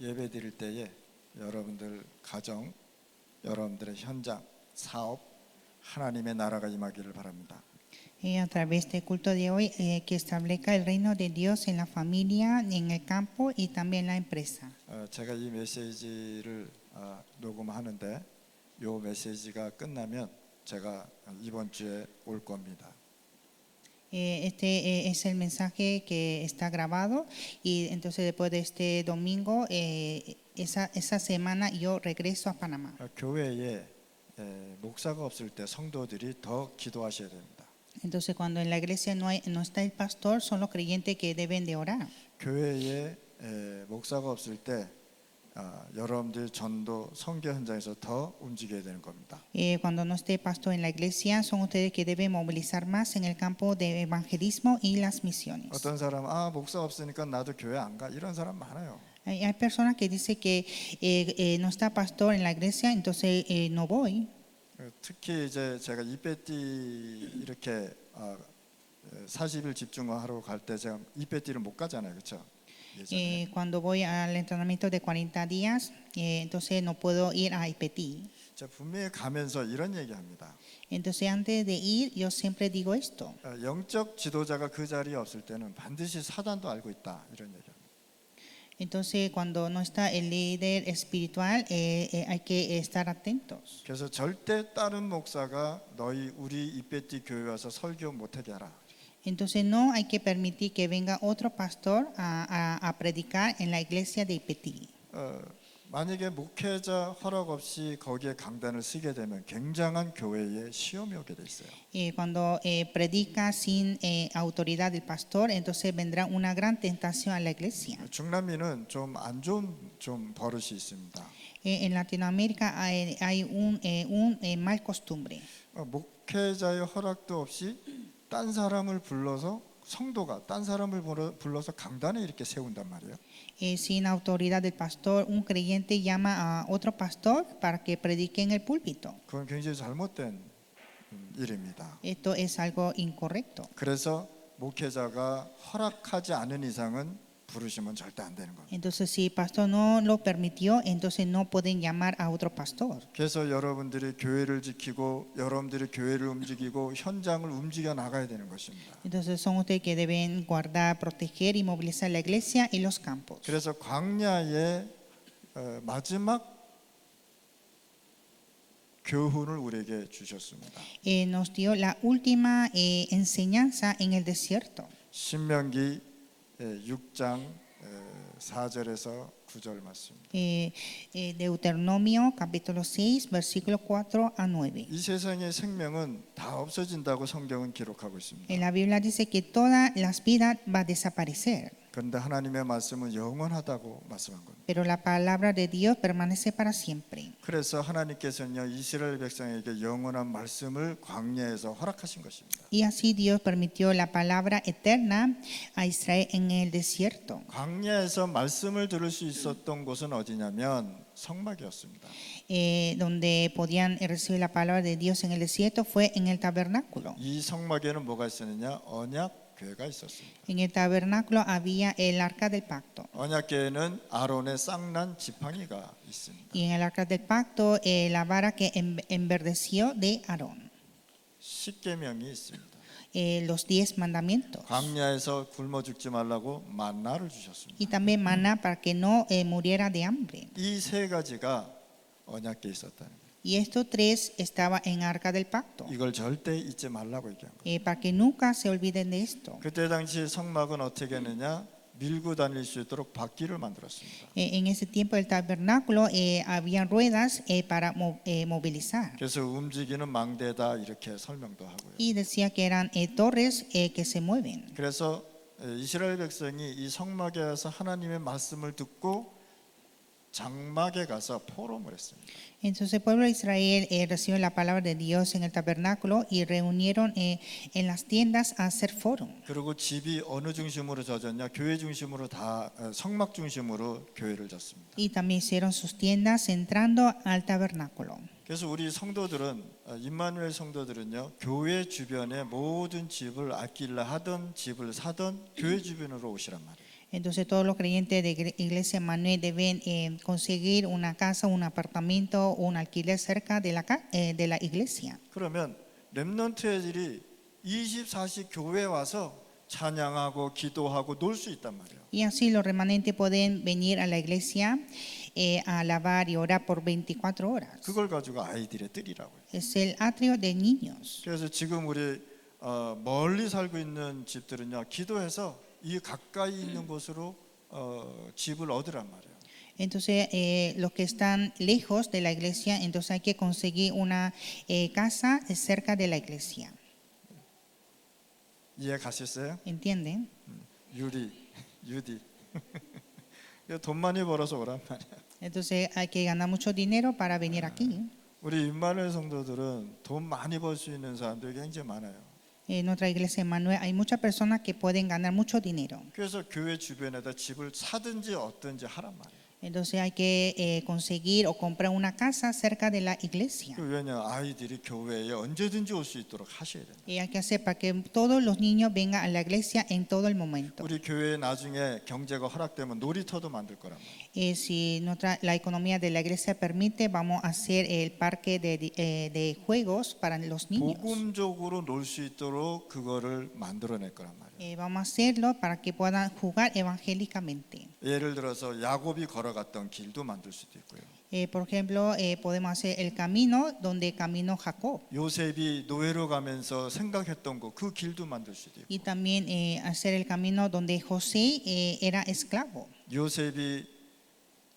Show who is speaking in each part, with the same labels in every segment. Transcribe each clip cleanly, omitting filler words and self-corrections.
Speaker 1: 예배 드릴 때에 여러분들 가정, 여러분들의 현장, 사업, 하나님의 나라가 임하기를 바랍니다.
Speaker 2: A través del culto de hoy, que establezca el reino de Dios en la familia, en el campo y también en la empresa.
Speaker 1: 제가 이 메시지를 녹음하는데 이 메시지가 끝나면 제가 이번 주에 올 겁니다.
Speaker 2: Este es el mensaje que está grabado y entonces después de este domingo, esa semana yo regreso a Panamá.
Speaker 1: 교회에 목사가 없을 때 성도들이 더 기도하셔야 됩니다.
Speaker 2: Entonces cuando en la iglesia no está el pastor, son los creyentes que deben de orar.
Speaker 1: 교회에 목사가 없을 때 여러분들 전도 선교 현장에서 더 움직여야 되는 겁니다.
Speaker 2: Cuando no esté pastor en la iglesia, son ustedes que deben movilizar más en el campo de evangelismo y las misiones.
Speaker 1: 어떤 사람 목사 없으니까 나도 교회 안 가 이런 사람 많아요.
Speaker 2: Hay personas que dicen que no está pastor en la iglesia, entonces no voy.
Speaker 1: 특히 이제 제가 이페띠 이렇게 40일 집중하러 갈 때 제가 이페띠를 못 가잖아요, 그렇죠?
Speaker 2: Cuando voy al entrenamiento de 40 días, entonces no puedo ir a IPT.
Speaker 1: 제가 분명히 가면서 이런 얘기합니다.
Speaker 2: Entonces antes de ir, yo siempre digo esto.
Speaker 1: 영적 지도자가 그 자리에 없을 때는 반드시 사단도 알고 있다 이런 얘기합니다.
Speaker 2: Entonces cuando no está el líder espiritual, hay que estar atentos.
Speaker 1: 그래서 절대 다른 목사가 우리 이페띠 교회 와서 설교 못하게 하라.
Speaker 2: Entonces no hay que permitir que venga otro pastor a predicar en la iglesia de IPT.
Speaker 1: 만약에 목회자 허락 없이 거기에 강단을 쓰게 되면 굉장한 교회에 시험이 오게 돼 있어요.
Speaker 2: Cuando predica sin autoridad del pastor, entonces vendrá una gran tentación a la iglesia.
Speaker 1: 중남미는 좀 안 좋은 좀 버릇이 있습니다.
Speaker 2: En Latinoamérica hay un mal costumbre.
Speaker 1: 목회자의 허락도 없이 딴 사람을 불러서 성도가 딴 사람을 불러서 강단에 이렇게 세운단 말이에요.
Speaker 2: Sin autoridad del pastor, un creyente llama a otro pastor para que predique en el púlpito.
Speaker 1: 그건 굉장히 잘못된 일입니다.
Speaker 2: Esto es algo incorrecto.
Speaker 1: 그래서 목회자가 허락하지 않은 이상은 부르시면 절대 안 되는 겁니다.
Speaker 2: Entonces, si el pastor no lo permitió, entonces no pueden llamar a otro pastor.
Speaker 1: 그래서 여러분들이 교회를 지키고 여러분들이 교회를 움직이고 현장을 움직여 나가야 되는 것입니다.
Speaker 2: Entonces, son ustedes que deben guardar, proteger y movilizar la iglesia y los campos.
Speaker 1: 그래서 광야의 마지막 교훈을 우리에게 주셨습니다.
Speaker 2: Nos dio la última enseñanza en el desierto.
Speaker 1: 신명기 6장 4절에서 9절 말씀입니다.
Speaker 2: Deuteronomio capítulo 6 versículo 4 a 9.
Speaker 1: 이 세상의 생명은 다 없어진다고 성경은 기록하고 있습니다.
Speaker 2: En la Biblia dice que todas las vidas va a desaparecer,
Speaker 1: 그런데 하나님의 말씀은 영원하다고 말씀한 겁니다.
Speaker 2: pero la palabra de Dios permanece para siempre.
Speaker 1: 그래서 하나님께서는요 이스라엘 백성에게 영원한 말씀을 광야에서 허락하신 것입니다.
Speaker 2: Y así Dios permitió la palabra eterna a Israel en el desierto.
Speaker 1: 광야에서 말씀을 들을 수 있었던 곳은 어디냐면 성막이었습니다.
Speaker 2: Donde podían recibir la palabra de Dios en el desierto fue en el tabernáculo.
Speaker 1: 이 성막에는 뭐가 있었느냐? 언약궤가 있었습니다.
Speaker 2: En el tabernáculo había el arca del pacto.
Speaker 1: 언약궤에는 아론의 쌍난 지팡이가 있습니다.
Speaker 2: Y en el arca del pacto la vara que enverdeció de Aarón.
Speaker 1: 십계명이 있습니다.
Speaker 2: Los 10 mandamientos.
Speaker 1: 광야에서 굶어 죽지 말라고 만나를 주셨습니다.
Speaker 2: Y también maná para que no muriera de hambre.
Speaker 1: 이 세 가지가 언약궤에 있었다는 거예요.
Speaker 2: Y estos 3 estaban en arca del pacto.
Speaker 1: 이걸 절대 잊지 말라고 얘기한 거예요.
Speaker 2: Para que nunca se olviden de esto.
Speaker 1: 그때 당시 성막은 어떻게 했느냐? 밀고 다닐 수 있도록 바퀴를 만들었습니다.
Speaker 2: En ese tiempo el tabernáculo había ruedas para movilizar.
Speaker 1: 그래서 움직이는 망대다 이렇게 설명도 하고요.
Speaker 2: Y decía que eran torres que se mueven.
Speaker 1: 그래서 이스라엘 백성이 이 성막에 와서 하나님의 말씀을 듣고 장막에 가서 포럼을 했습니다.
Speaker 2: Entonces el pueblo de Israel recibió la palabra de Dios en el tabernáculo y reunieron en las tiendas a hacer foro.
Speaker 1: 그리고 집이 어느 중심으로 져졌냐? 교회 중심으로 다 성막 중심으로 교회를 졌습니다.
Speaker 2: Y también hicieron sus tiendas entrando al tabernáculo.
Speaker 1: 그래서 우리 성도들은 임마누엘 성도들은요 교회 주변에 모든 집을 아낄라 하던 집을 사던 교회 주변으로 오시란 말이에요.
Speaker 2: Entonces todos los creyentes de Iglesia Emmanuel deben conseguir una casa, un apartamento o un alquiler cerca de la iglesia.
Speaker 1: 그러면 렘넌트 애들이 24시 교회에 와서 찬양하고 기도하고 놀 수 있단 말이에요.
Speaker 2: Y así los remanentes pueden venir a la iglesia a alabar y orar por 24 horas.
Speaker 1: 그걸 가지고 아이들의 뜰이라고 해요.
Speaker 2: Es el atrio de niños.
Speaker 1: 그래서 지금 우리 멀리 살고 있는 집들은요, 기도해서 이 가까이 있는 곳으로 집을 얻으란 말이에요.
Speaker 2: Entonces, los que están lejos de la iglesia, entonces hay que conseguir una casa cerca de la iglesia.
Speaker 1: 이해 가셨어요?
Speaker 2: ¿Entienden?
Speaker 1: 유디. 돈 많이 벌어서 오란 말이야.
Speaker 2: Entonces hay que ganar mucho dinero para venir aquí.
Speaker 1: 우리 임마누엘 성도들은 돈 많이 벌 수 있는 사람들이 굉장히 많아요.
Speaker 2: En nuestra iglesia Emmanuel hay muchas personas que pueden ganar mucho dinero.
Speaker 1: 그래서 교회 주변에다 집을 사든지 얻든지 하란 말이에요.
Speaker 2: Entonces hay que conseguir o comprar una casa cerca de la iglesia.
Speaker 1: 왜냐 아이들이 교회에 언제든지 올 수 있도록 하셔야 된다.
Speaker 2: Y hay que hacer para que todos los niños vengan a la iglesia en todo el momento.
Speaker 1: 우리 교회에 나중에 경제가 허락되면 놀이터도 만들 거란 말이에요.
Speaker 2: Si la economía de la iglesia permite, vamos a hacer el parque de juegos para los niños.
Speaker 1: 복음적으로 놀 수 있도록 그거를 만들어낼 거란 말이에요.
Speaker 2: Vamos a hacerlo para que puedan jugar evangélicamente.
Speaker 1: 예를 들어서 야곱이 걸어갔던 길도 만들 수도 있고요.
Speaker 2: Por ejemplo, podemos hacer el camino donde caminó Jacob.
Speaker 1: 요셉이 노예로 가면서 생각했던 거 그 길도 만들 수도 있고.
Speaker 2: Y también hacer el camino donde José era esclavo.
Speaker 1: 요셉이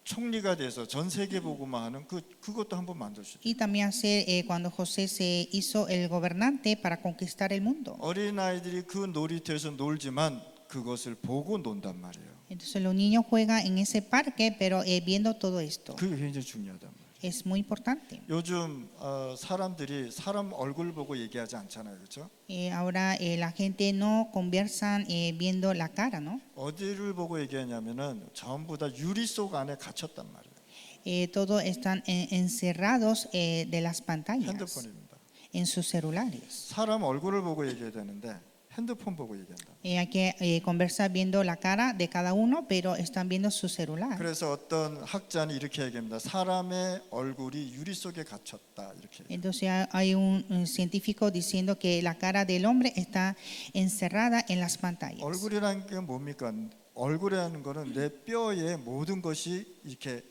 Speaker 1: 총리가 돼서 전 세계 복음화하는 그것도 한번 만들 수도 있고.
Speaker 2: Y también hacer cuando José se hizo el gobernante para conquistar el mundo.
Speaker 1: 어린 아이들이 그 놀이터에서 놀지만 그것을 보고 논단 말이에요.
Speaker 2: Entonces los niños juegan en ese parque, pero viendo todo esto.
Speaker 1: 그게 굉장히 중요하단 말이에요.
Speaker 2: Es muy importante.
Speaker 1: 요즘 사람들이 사람 얼굴 보고 얘기하지 않잖아요, 그렇죠?
Speaker 2: Ahora la gente no conversan viendo la cara, ¿no?
Speaker 1: 어디를 보고 얘기하냐면은 전부 다 유리 속 안에 갇혔단 말이에요.
Speaker 2: Todos están encerrados de las pantallas,
Speaker 1: 핸드폰입니다.
Speaker 2: en sus celulares.
Speaker 1: 사람 얼굴을 보고 얘기해야 되는데 핸드폰 보고 얘기한다.
Speaker 2: Hay que conversar viendo la cara de cada uno, pero están viendo su celular.
Speaker 1: 그래서 어떤 학자는 이렇게 얘기합니다. 사람의 얼굴이 유리 속에 갇혔다 이렇게.
Speaker 2: Entonces hay un científico diciendo que la cara del hombre está encerrada en las pantallas.
Speaker 1: 얼굴이라는 게 뭡니까? 얼굴이라는 거는 내 뼈에 모든 것이 이렇게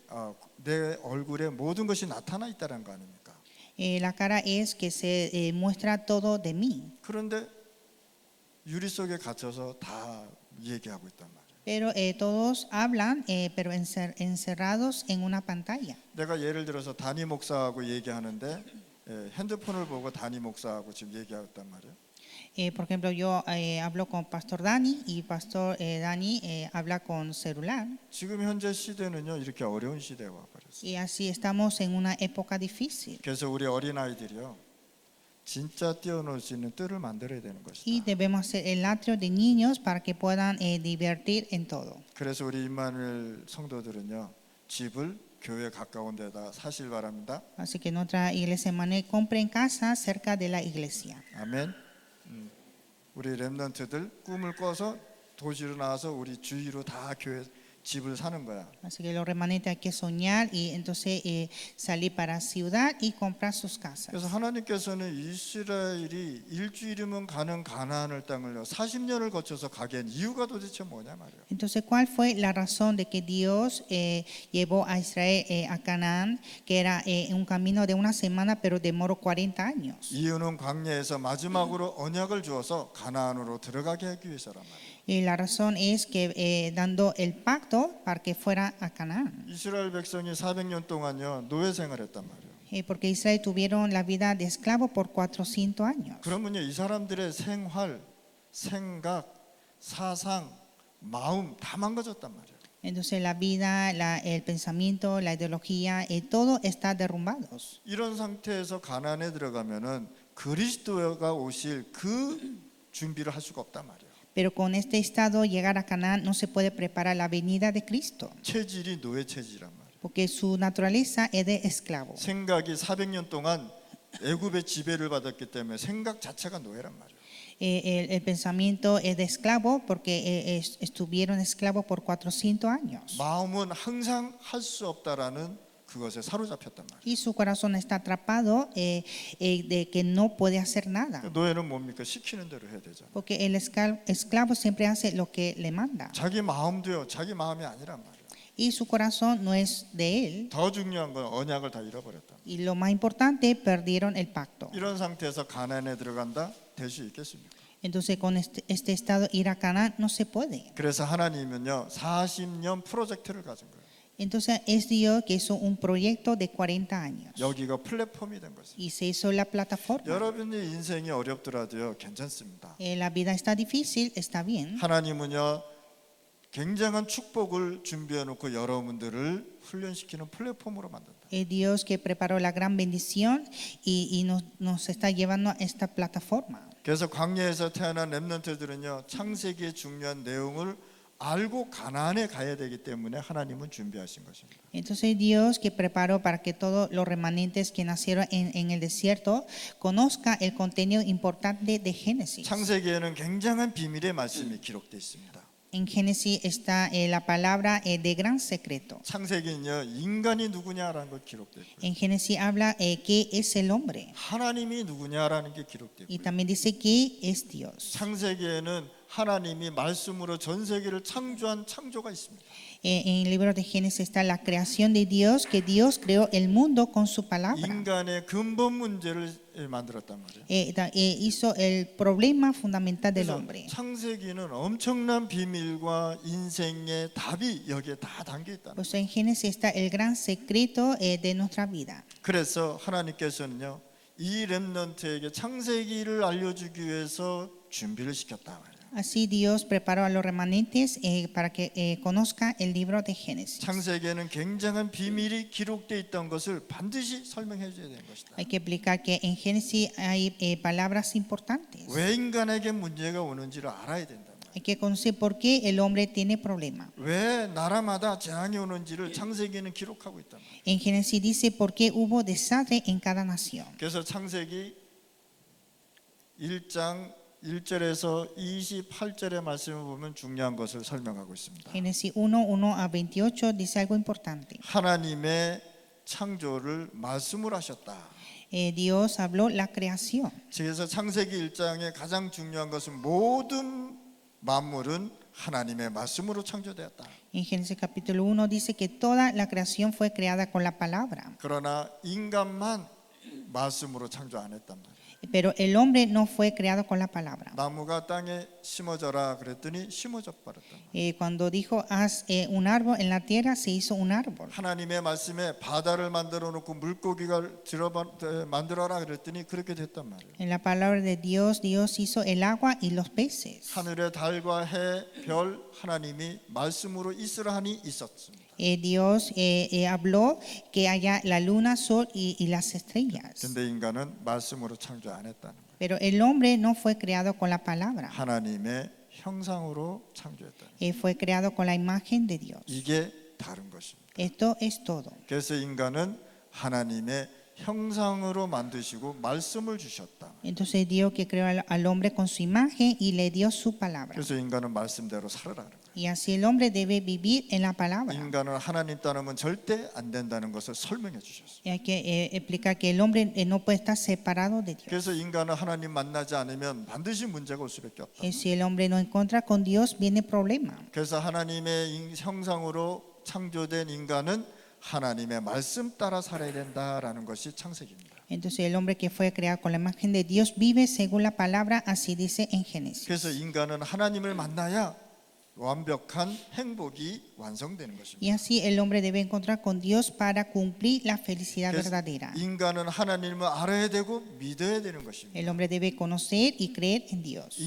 Speaker 1: 내 얼굴에 모든 것이 나타나 있다는 거 아닙니까?
Speaker 2: La cara es que se muestra todo de mí.
Speaker 1: 그런데 유리 속에 갇혀서 다 얘기하고 있단 말이에요.
Speaker 2: Pero todos hablan, pero encerrados en una pantalla.
Speaker 1: 내가 예를 들어서 다니 목사하고 얘기하는데 핸드폰을 보고 다니 목사하고 지금 얘기하고 있단 말이에요.
Speaker 2: Por ejemplo, yo hablo con Pastor Dani y Pastor Dani habla con celular.
Speaker 1: 지금 현재 시대는요 이렇게 어려운 시대에 와버렸어요.
Speaker 2: Y así estamos en una época difícil.
Speaker 1: 그래서 우리 어린 아이들이요 진짜 뛰어놀 수 있는 뜰을 만들어야 되는
Speaker 2: Y
Speaker 1: 것이다.
Speaker 2: debemos hacer el atrio de niños para que puedan divertir en todo.
Speaker 1: 그래서 우리 임마누엘 성도들은요 집을 교회 가까운 데다 사실 바랍니다.
Speaker 2: Así que nuestra iglesia Emmanuel compren casa cerca de la iglesia.
Speaker 1: 아멘. 우리 렘넌트들 꿈을 꿔서 도시로 나와서 우리 주위로 다 교회 집을 사는 거야.
Speaker 2: Así que los remanentes hay que soñar y entonces salir para ciudad y comprar sus casas.
Speaker 1: 그래서 하나님께서는 이스라엘이 일주일이면 가는 가나안을 땅을요 40년을 거쳐서 가게 한 이유가 도대체 뭐냐 말이에요.
Speaker 2: Entonces, ¿cuál fue la razón de que Dios llevó a Israel a Canaán, que era un camino de una semana, pero demoró 40 años?
Speaker 1: 이유는 광야에서 마지막으로 언약을 주어서 가나안으로 들어가게 하기 위해서란 말이에요.
Speaker 2: Y la razón es que dando el pacto para que fuera a Canaán.
Speaker 1: 이스라엘 백성이 400년 동안요 노예 생활했단 말이에요.
Speaker 2: Porque Israel tuvieron la vida de esclavo por 400 años.
Speaker 1: 그러면요 이 사람들의 생활, 생각, 사상, 마음 다 망가졌단 말이에요.
Speaker 2: Entonces la vida, el pensamiento, la ideología, todo está derrumbados.
Speaker 1: 이런 상태에서 가나안에 들어가면은 그리스도가 오실 그 준비를 할 수가 없단 말이에요.
Speaker 2: Pero con este estado llegar a Canaán no se puede preparar la venida de Cristo,
Speaker 1: 체질이 노예 체질이란 말이에요.
Speaker 2: porque su naturaleza es de esclavo.
Speaker 1: 생각이 400년 동안 애굽의 지배를 받았기 때문에 생각 자체가 노예란 말이에요.
Speaker 2: El pensamiento es de esclavo porque estuvieron esclavos por 400 años.
Speaker 1: 마음은 항상 할 수 없다라는 그것에 사로잡혔단 말이에요.
Speaker 2: Y su corazón está atrapado de que no puede hacer nada.
Speaker 1: 노예는 뭡니까? 시키는 대로 해야 되잖아요.
Speaker 2: Porque el esclavo siempre hace lo que le manda.
Speaker 1: 자기 마음도요, 자기 마음이 아니란 말이에요.
Speaker 2: Y su corazón no es de él.
Speaker 1: 더 중요한 건 언약을 다 잃어버렸다.
Speaker 2: Y lo más importante, perdieron el pacto.
Speaker 1: 이런 상태에서 가나안에 들어간다? 될 수 있겠습니까?
Speaker 2: Entonces con este estado ir a Canaán no se puede.
Speaker 1: 그래서 하나님은요 40년 프로젝트를 가진 거예요.
Speaker 2: Entonces es Dios que hizo un proyecto de 40 años.
Speaker 1: 여기가 플랫폼이 된 것입니다.
Speaker 2: Y se hizo la plataforma.
Speaker 1: 여러분의 인생이 어렵더라도요 괜찮습니다.
Speaker 2: La vida está difícil, está bien.
Speaker 1: 하나님은요 굉장한 축복을 준비해 놓고 여러분들을 훈련시키는 플랫폼으로 만든다.
Speaker 2: Es Dios que preparó la gran bendición y nos está llevando a esta plataforma.
Speaker 1: 그래서 광야에서 태어난 렘넌트들은요 창세기의 중요한 내용을 알고 가나안에 가야 되기 때문에 하나님은 준비하신 것입니다.
Speaker 2: Entonces Dios que preparó para que todos los remanentes que nacieron en el desierto conozcan el contenido importante de Génesis.
Speaker 1: 창세기에는 굉장한 비밀의 말씀이 기록되어 있습니다.
Speaker 2: En Génesis está la palabra de gran secreto.
Speaker 1: 창세기는요 인간이 누구냐라는 걸 기록되어 있고요.
Speaker 2: En Génesis habla qué es el hombre
Speaker 1: 하나님이 누구냐라는 게 기록되어
Speaker 2: y
Speaker 1: 있고요.
Speaker 2: también dice qué es Dios.
Speaker 1: 창세기에는 하나님이 말씀으로 전 세계를 창조한 창조가 있습니다.
Speaker 2: En el libro de Génesis está la creación de Dios, que Dios creó el mundo con su palabra.
Speaker 1: 인간의 근본 문제를 만들었단 말이에요.
Speaker 2: Hizo el problema fundamental del
Speaker 1: 그래서
Speaker 2: hombre.
Speaker 1: 창세기는 엄청난 비밀과 인생의 답이 여기에 다 담겨 있다는 거예요.
Speaker 2: Pues en Génesis está el gran secreto de nuestra vida.
Speaker 1: 그래서 하나님께서는요 이 렘넌트에게 창세기를 알려주기 위해서 준비를 시켰다 말이에요.
Speaker 2: Así Dios preparó a los remanentes para que conozcan el libro de Génesis.
Speaker 1: 창세기에는 굉장한 비밀이 기록되어 있던 것을 반드시 설명해 줘야 되는 것이다.
Speaker 2: Hay que explicar que en Génesis hay palabras importantes.
Speaker 1: 왜 인간에게 문제가 오는지를 알아야 된다.
Speaker 2: Hay que conocer por qué el hombre tiene problemas.
Speaker 1: 왜 나라마다 재앙이 오는지를 창세기에는 기록하고 있다.
Speaker 2: En Génesis dice por qué hubo desastre en cada nación.
Speaker 1: 그래서 창세기 1장 1절에서 28절의 말씀을 보면 중요한 것을 설명하고 있습니다.
Speaker 2: Génesis 1:1 a 28 dice algo importante.
Speaker 1: 하나님의 창조를 말씀으로 하셨다.
Speaker 2: Dios habló la creación.
Speaker 1: 그래서 창세기 1장의 가장 중요한 것은 모든 만물은 하나님의 말씀으로 창조되었다.
Speaker 2: En Génesis capítulo 1 dice que toda la creación fue creada con la palabra.
Speaker 1: 그러나 인간만 말씀으로 창조 안 했단 말이에요.
Speaker 2: Pero el hombre no fue creado con la palabra.
Speaker 1: 나무가 땅에 심어져라 그랬더니 심어져 버렸단 말이에요.
Speaker 2: Cuando dijo haz un árbol en la tierra, se hizo un árbol.
Speaker 1: 하나님의 말씀에 바다를 만들어 놓고 물고기가 만들어라 그랬더니 그렇게 됐단 말이에요.
Speaker 2: En la palabra de Dios, Dios hizo el agua y los peces.
Speaker 1: 하늘의 달과 해, 별 하나님이 말씀으로 있으라 하니 있었습니다.
Speaker 2: Dios habló que haya la luna, sol y las estrellas.
Speaker 1: 근데 인간은 말씀으로 창조 안 했다는 거예요.
Speaker 2: Pero el hombre no fue creado con la palabra.
Speaker 1: 하나님의 형상으로 창조했다는 거예요.
Speaker 2: Fue creado con la imagen de Dios.
Speaker 1: 이게 다른 것입니다.
Speaker 2: Esto es todo.
Speaker 1: 그래서 인간은 하나님의 형상으로 만드시고 말씀을 주셨다.
Speaker 2: Entonces Dios que creó al hombre con su imagen y le dio su palabra.
Speaker 1: 그래서 인간은 말씀대로 살아라.
Speaker 2: Y así el hombre debe vivir en la palabra.
Speaker 1: 인간은 하나님 따르면 절대 안 된다는 것을 설명해 주셨어요.
Speaker 2: Y hay que explicar que el hombre no puede estar separado de Dios.
Speaker 1: 그래서 인간은 하나님 만나지 않으면 반드시 문제가 올 수밖에 없다.
Speaker 2: Si el hombre no encuentra con Dios, viene problema.
Speaker 1: 그래서 하나님의 형상으로 창조된 인간은 하나님의 말씀 따라 살아야 된다라는 것이 창세기입니다.
Speaker 2: Entonces el hombre que fue creado con la imagen de Dios vive según la palabra, así dice en Génesis.
Speaker 1: 그래서 인간은 하나님을 만나야 완벽한 행복이 완성되는 것입니다.
Speaker 2: Y así el hombre debe encontrar con Dios para cumplir la felicidad verdadera.
Speaker 1: 인간은 하나님을 알아야 되고 믿어야 되는 것입니다.
Speaker 2: El hombre debe conocer y creer en Dios.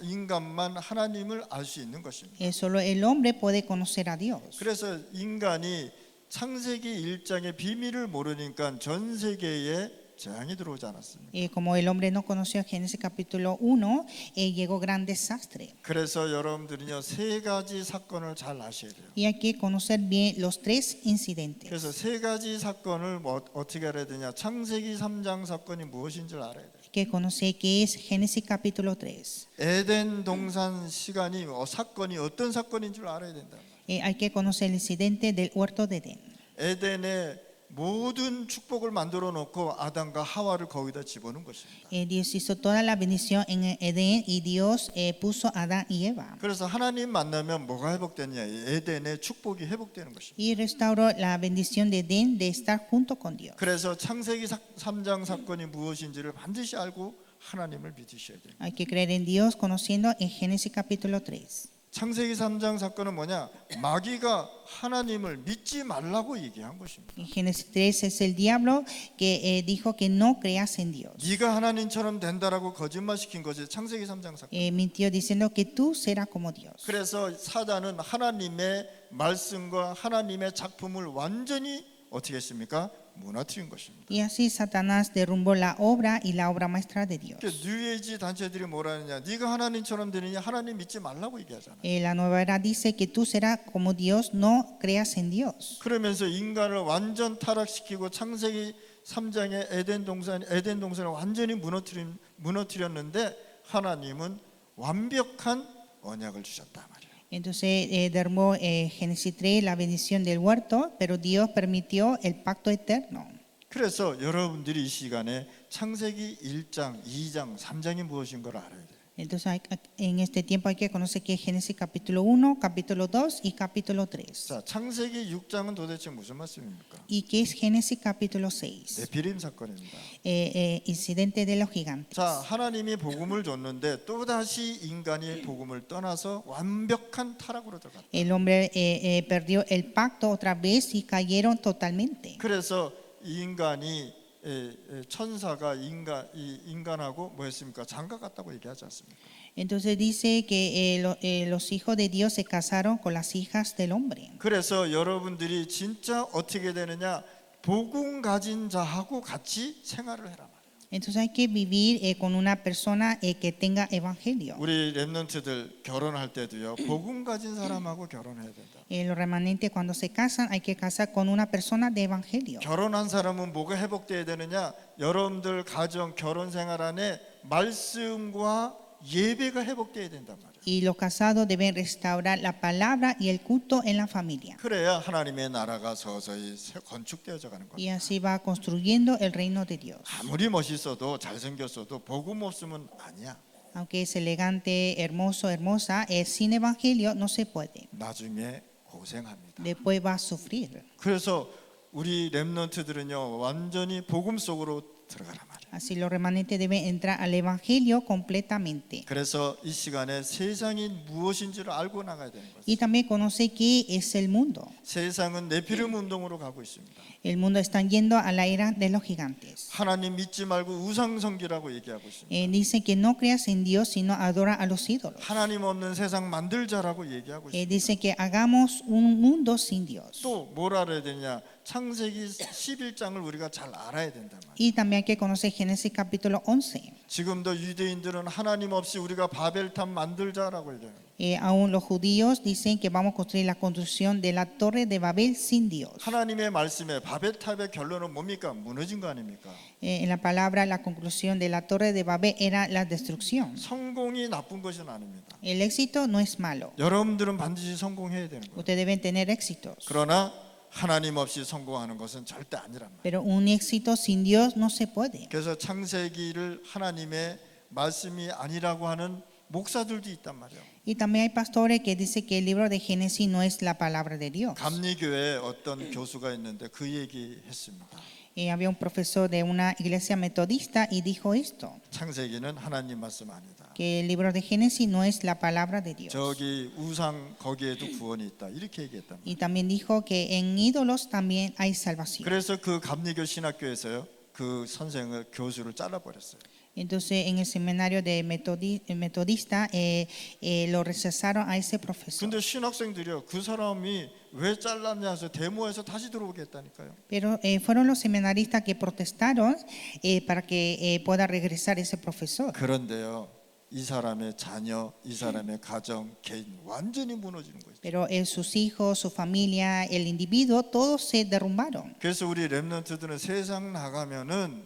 Speaker 1: 인간만 하나님을 알 수 있는 것입니다.
Speaker 2: Solo el hombre puede conocer a Dios.
Speaker 1: 그래서 인간이 창세기 1장의 비밀을 모르니까 전 세계에 재앙이 들어오지 않았습니까?
Speaker 2: Como el hombre no conoció Génesis capítulo 1, llegó gran desastre.
Speaker 1: 그래서 여러분들은요 세 가지 사건을 잘 아셔야 돼요.
Speaker 2: Y hay que conocer bien los tres incidentes.
Speaker 1: 그래서 세 가지 사건을 어떻게 알아야 되냐? 창세기 3장 사건이 무엇인지를 알아야 돼요.
Speaker 2: que conocer qué es Génesis capítulo 3.
Speaker 1: 에덴 동산 시간이 사건이 어떤 사건인 줄 알아야 된다.
Speaker 2: Hay que conocer el incidente del huerto de Edén.
Speaker 1: 에덴에 모든 축복을 만들어 놓고 아담과 하와를 거기다 집어넣은 것입니다.
Speaker 2: Dios hizo toda la bendición en Edén y Dios puso a Adán y Eva.
Speaker 1: 그래서 하나님 만나면 뭐가 회복되냐? 에덴의 축복이 회복되는 것입니다.
Speaker 2: Y restauró la bendición de Edén de estar junto con Dios.
Speaker 1: 그래서 창세기 3장 사건이 무엇인지를 반드시 알고 하나님을 믿으셔야 돼요.
Speaker 2: Hay que creer en Dios conociendo en Génesis capítulo 3.
Speaker 1: 창세기 3장 사건은 뭐냐? 마귀가 하나님을 믿지 말라고 얘기한 것입니다.
Speaker 2: En Génesis 3 es el diablo que dijo que no creas en Dios.
Speaker 1: 네가 하나님처럼 된다라고 거짓말시킨 것이 창세기 3장 사건.
Speaker 2: Mintió diciendo que tú serás como Dios.
Speaker 1: 그래서 사단은 하나님의 말씀과 하나님의 작품을 완전히 어떻게 했습니까? 무너뜨린 것입니다.
Speaker 2: Y así Satanás derrumbó la obra y la obra maestra de Dios.
Speaker 1: 뉴에이지 단체들이 뭐라 하느냐? 네가 하나님처럼 되느냐? 하나님 믿지 말라고 얘기하잖아요.
Speaker 2: La nueva era dice que tú serás como Dios, no creas en Dios.
Speaker 1: 그러면서 인간을 완전 타락시키고 창세기 3장의 에덴 동산을 완전히 무너뜨렸는데 하나님은 완벽한 언약을 주셨단 말이에요.
Speaker 2: Entonces derrumbó Génesis 3 la bendición del huerto, pero Dios permitió el pacto eterno.
Speaker 1: 그래서 여러분들이 이 시간에 창세기 1장, 2장, 3장이 무엇인 걸 알아야 돼요.
Speaker 2: Entonces en este tiempo hay que conocer que es Génesis capítulo 1, capítulo 2 y capítulo 3.
Speaker 1: 자, 창세기 6장은 도대체 무슨 말씀입니까?
Speaker 2: ¿Y qué es Génesis capítulo 6?
Speaker 1: 네피림 사건입니다.
Speaker 2: Incidente de los gigantes.
Speaker 1: 자, 하나님이 복음을 줬는데 또다시 인간이 복음을 떠나서 완벽한 타락으로 들어갔다.
Speaker 2: El hombre perdió el pacto otra vez y cayeron totalmente.
Speaker 1: 그래서 이 인간이 천사가 인간하고 뭐했습니까? 장가 같다고 얘기하지 않습니까?
Speaker 2: Entonces dice que los hijos de Dios se casaron con las hijas del hombre.
Speaker 1: 그래서 여러분들이 진짜 어떻게 되느냐? 복음 가진 자하고 같이 생활을 해라.
Speaker 2: Entonces hay que vivir con una persona que tenga evangelio.
Speaker 1: 우리 렘넌트들 결혼할 때도요. 복음 가진 사람하고 결혼해야 된다.
Speaker 2: Los remanentes cuando se casan hay que casar con una persona de evangelio.
Speaker 1: 결혼한 사람은 뭐가 회복돼야 되느냐? 여러분들 가정 결혼 생활 안에 말씀과 예배가 회복돼야 된단 말이에요.
Speaker 2: Y los casados deben restaurar la palabra y el culto en la familia.
Speaker 1: 그래야 하나님의 나라가 서서히 건축되어져 가는
Speaker 2: Y
Speaker 1: 거예요.
Speaker 2: así va construyendo el reino de Dios.
Speaker 1: 아무리 멋있어도 잘생겼어도 복음 없으면 아니야.
Speaker 2: Aunque es elegante, hermoso, hermosa, sin evangelio no se puede.
Speaker 1: 나중에 고생합니다.
Speaker 2: Después va a sufrir.
Speaker 1: 그래서 우리 렘넌트들은요 완전히 복음 속으로 들어가란 말이에요.
Speaker 2: Así los remanentes deben entrar al evangelio completamente.
Speaker 1: 그래서 이 시간에 세상이 무엇인지를 알고 나가야 되는 거죠.
Speaker 2: Y también conoce qué es el mundo.
Speaker 1: 세상은 네피림 운동으로 가고 있습니다.
Speaker 2: El mundo está yendo a la era de los gigantes.
Speaker 1: 하나님 믿지 말고 우상성기라고 얘기하고 있습니다.
Speaker 2: Dice que no creas en Dios, sino adora a los ídolos.
Speaker 1: 하나님 없는 세상 만들자라고 얘기하고 있습니다.
Speaker 2: Dice que hagamos un mundo sin Dios.
Speaker 1: 또 뭘 알아야 되냐? 창세기 11장을 우리가 잘 알아야 된단 말이에요.
Speaker 2: Y también hay que conocer Génesis capítulo 11.
Speaker 1: 지금도 유대인들은 하나님 없이 우리가 바벨탑 만들자라고 얘기해요.
Speaker 2: Aún los judíos dicen que vamos a construir la construcción de la torre de Babel sin Dios.
Speaker 1: 하나님의 말씀에 바벨탑의 결론은 뭡니까? 무너진 거 아닙니까?
Speaker 2: En la palabra, la conclusión de la torre de Babel era la destrucción.
Speaker 1: 성공이 나쁜 것은 아닙니다.
Speaker 2: El éxito no es malo.
Speaker 1: 여러분들은 반드시 성공해야 되는 거예요.
Speaker 2: Ustedes deben tener éxitos.
Speaker 1: 그러나 하나님 없이 성공하는 것은 절대 아니란 말이에요.
Speaker 2: Pero un éxito sin Dios no se puede.
Speaker 1: 그래서 창세기를 하나님의 말씀이 아니라고 하는 목사들도 있단 말이에요.
Speaker 2: Y también hay pastores que dicen que el libro de Génesis no es la palabra de Dios.
Speaker 1: 감리교회에 어떤 교수가 있는데 그 얘기했습니다.
Speaker 2: Había un profesor de una iglesia metodista y dijo esto,
Speaker 1: 창세기는 하나님 말씀 아니다.
Speaker 2: que el libro de Génesis no es la palabra de Dios.
Speaker 1: 저기 우상 거기에도 구원이 있다. 이렇게 얘기했단 말이에요.
Speaker 2: Y también dijo que en ídolos también hay salvación.
Speaker 1: 그래서 그 감리교 신학교에서요. 그 선생을 교수를 잘라버렸어요.
Speaker 2: Entonces en el seminario de metodista lo rechazaron a ese profesor.
Speaker 1: 근데 신학생들이요. 그 사람이 왜 잘랐냐 해서 데모에서 다시 들어오게 했다니까요.
Speaker 2: Pero fueron los seminaristas que protestaron para que pueda regresar ese profesor.
Speaker 1: 그런데요. 이 사람의 자녀, 이 사람의 가정, 개인 완전히 무너지는 거예요.
Speaker 2: Pero sus hijos, su familia, el individuo, todos se derrumbaron.
Speaker 1: 그래서 우리 렘넌트들은 세상 나가면은